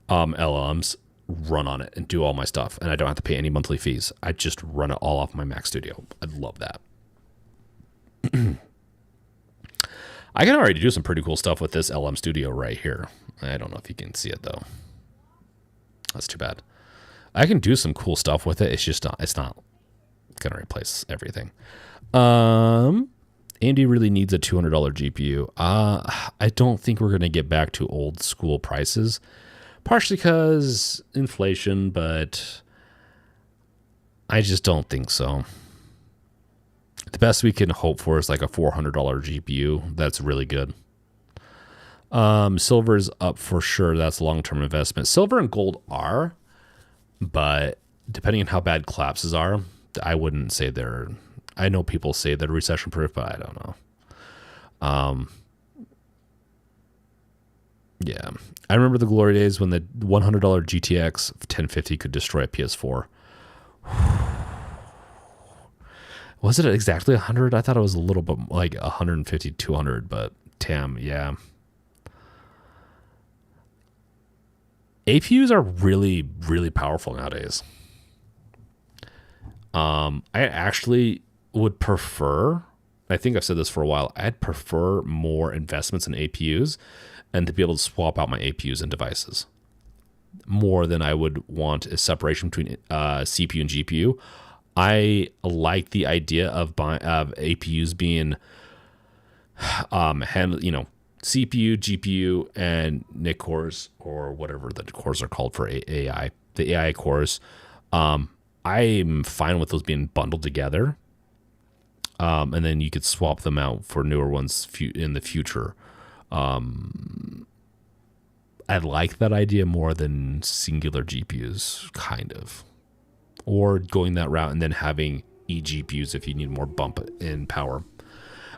LLMs, run on it and do all my stuff, and I don't have to pay any monthly fees. I just run it all off my Mac Studio. I'd love that. I can already do some pretty cool stuff with this LM Studio right here. I don't know if you can see it though. That's too bad. I can do some cool stuff with it. It's not gonna replace everything. AMD really needs a $200 GPU. I don't think we're gonna get back to old school prices, partially because inflation, but I just don't think so. The best we can hope for is like a $400 GPU. That's really good. Silver's up for sure. That's a long-term investment. Silver and gold are, but depending on how bad collapses are, I wouldn't say I know people say they're recession proof, but I don't know. Yeah. I remember the glory days when the $100 GTX 1050 could destroy a PS4. Was it exactly 100? I thought it was a little bit like 150, 200, but damn, yeah. APUs are really, really powerful nowadays. I actually would prefer, I think I've said this for a while, I'd prefer more investments in APUs and to be able to swap out my APUs and devices more than I would want a separation between CPU and GPU. I like the idea of APUs being handled, CPU, GPU, and NIC cores, or whatever the cores are called for AI, the AI cores. I'm fine with those being bundled together. And then you could swap them out for newer ones in the future. I like that idea more than singular GPUs, kind of. Or going that route and then having eGPUs if you need more bump in power.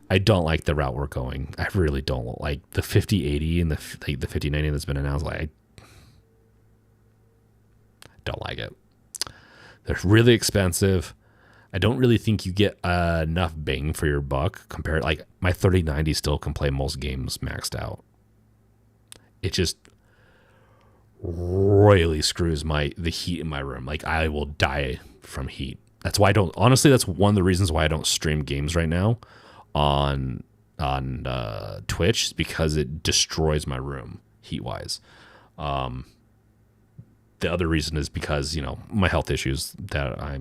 I don't like the route we're going. I really don't like the 5080 and the 5090 that's been announced. I don't like it. They're really expensive. I don't really think you get enough bang for your buck compared. Like, my 3090 still can play most games maxed out. It just royally screws the heat in my room. Like I will die from heat. That's why I don't. Honestly, that's one of the reasons why I don't stream games right now on Twitch, is because it destroys my room heat wise. The other reason is because, my health issues that I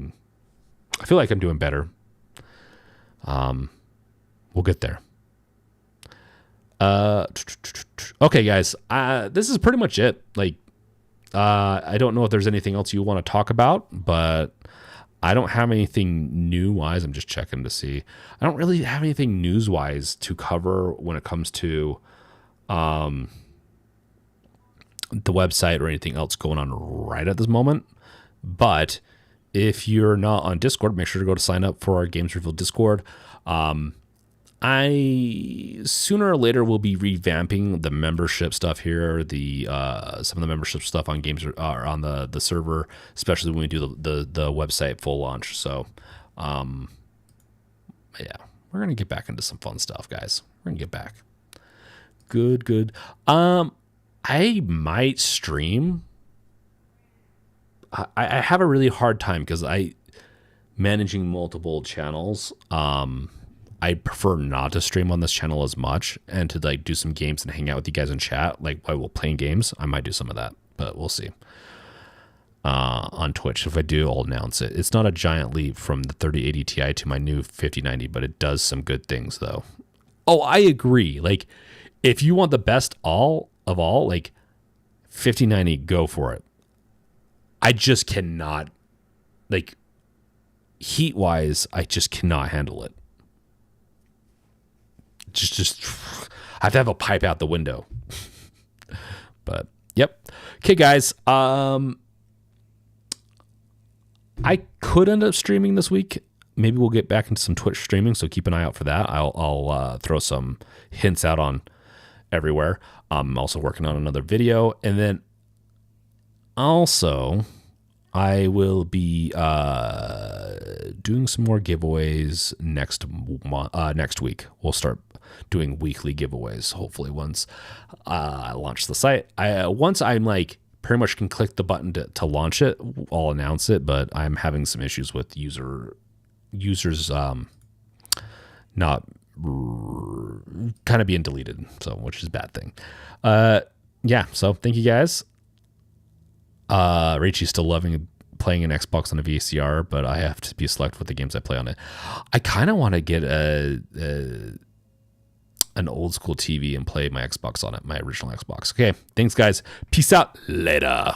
feel like I'm doing better. We'll get there. Okay, guys, this is pretty much it. Like, I don't know if there's anything else you want to talk about, but I don't have anything new-wise. I'm just checking to see. I don't really have anything news-wise to cover when it comes to the website or anything else going on right at this moment. But if you're not on Discord, make sure to go to sign up for our Games Revealed Discord. I sooner or later will be revamping the membership stuff here. The some of the membership stuff on games are on the server, especially when we do the website full launch. So, yeah, we're gonna get back into some fun stuff, guys. We're gonna get back. Good. I might stream. I have a really hard time because managing multiple channels. I prefer not to stream on this channel as much and to like do some games and hang out with you guys in chat. Like while we're playing games, I might do some of that, but we'll see. On Twitch, if I do, I'll announce it. It's not a giant leap from the 3080 Ti to my new 5090, but it does some good things though. Oh, I agree. Like if you want the best of all, like 5090, go for it. I just cannot, like heat wise, I just cannot handle it. Just I have to have a pipe out the window. But yep. Okay, guys. I could end up streaming this week. Maybe we'll get back into some Twitch streaming, so keep an eye out for that. I'll throw some hints out on everywhere. I'm also working on another video, and then also I will be doing some more giveaways next week. We'll start doing weekly giveaways, hopefully once I launch the site. Once I'm like pretty much can click the button to launch it, I'll announce it, but I'm having some issues with users not kind of being deleted, so which is a bad thing. Yeah, so thank you guys. Rachel's still loving playing an Xbox on a VCR, but I have to be selective with the games I play on it. I kind of want to get an old school TV and play my Xbox on it, my original Xbox. Okay, thanks guys. Peace out. Later.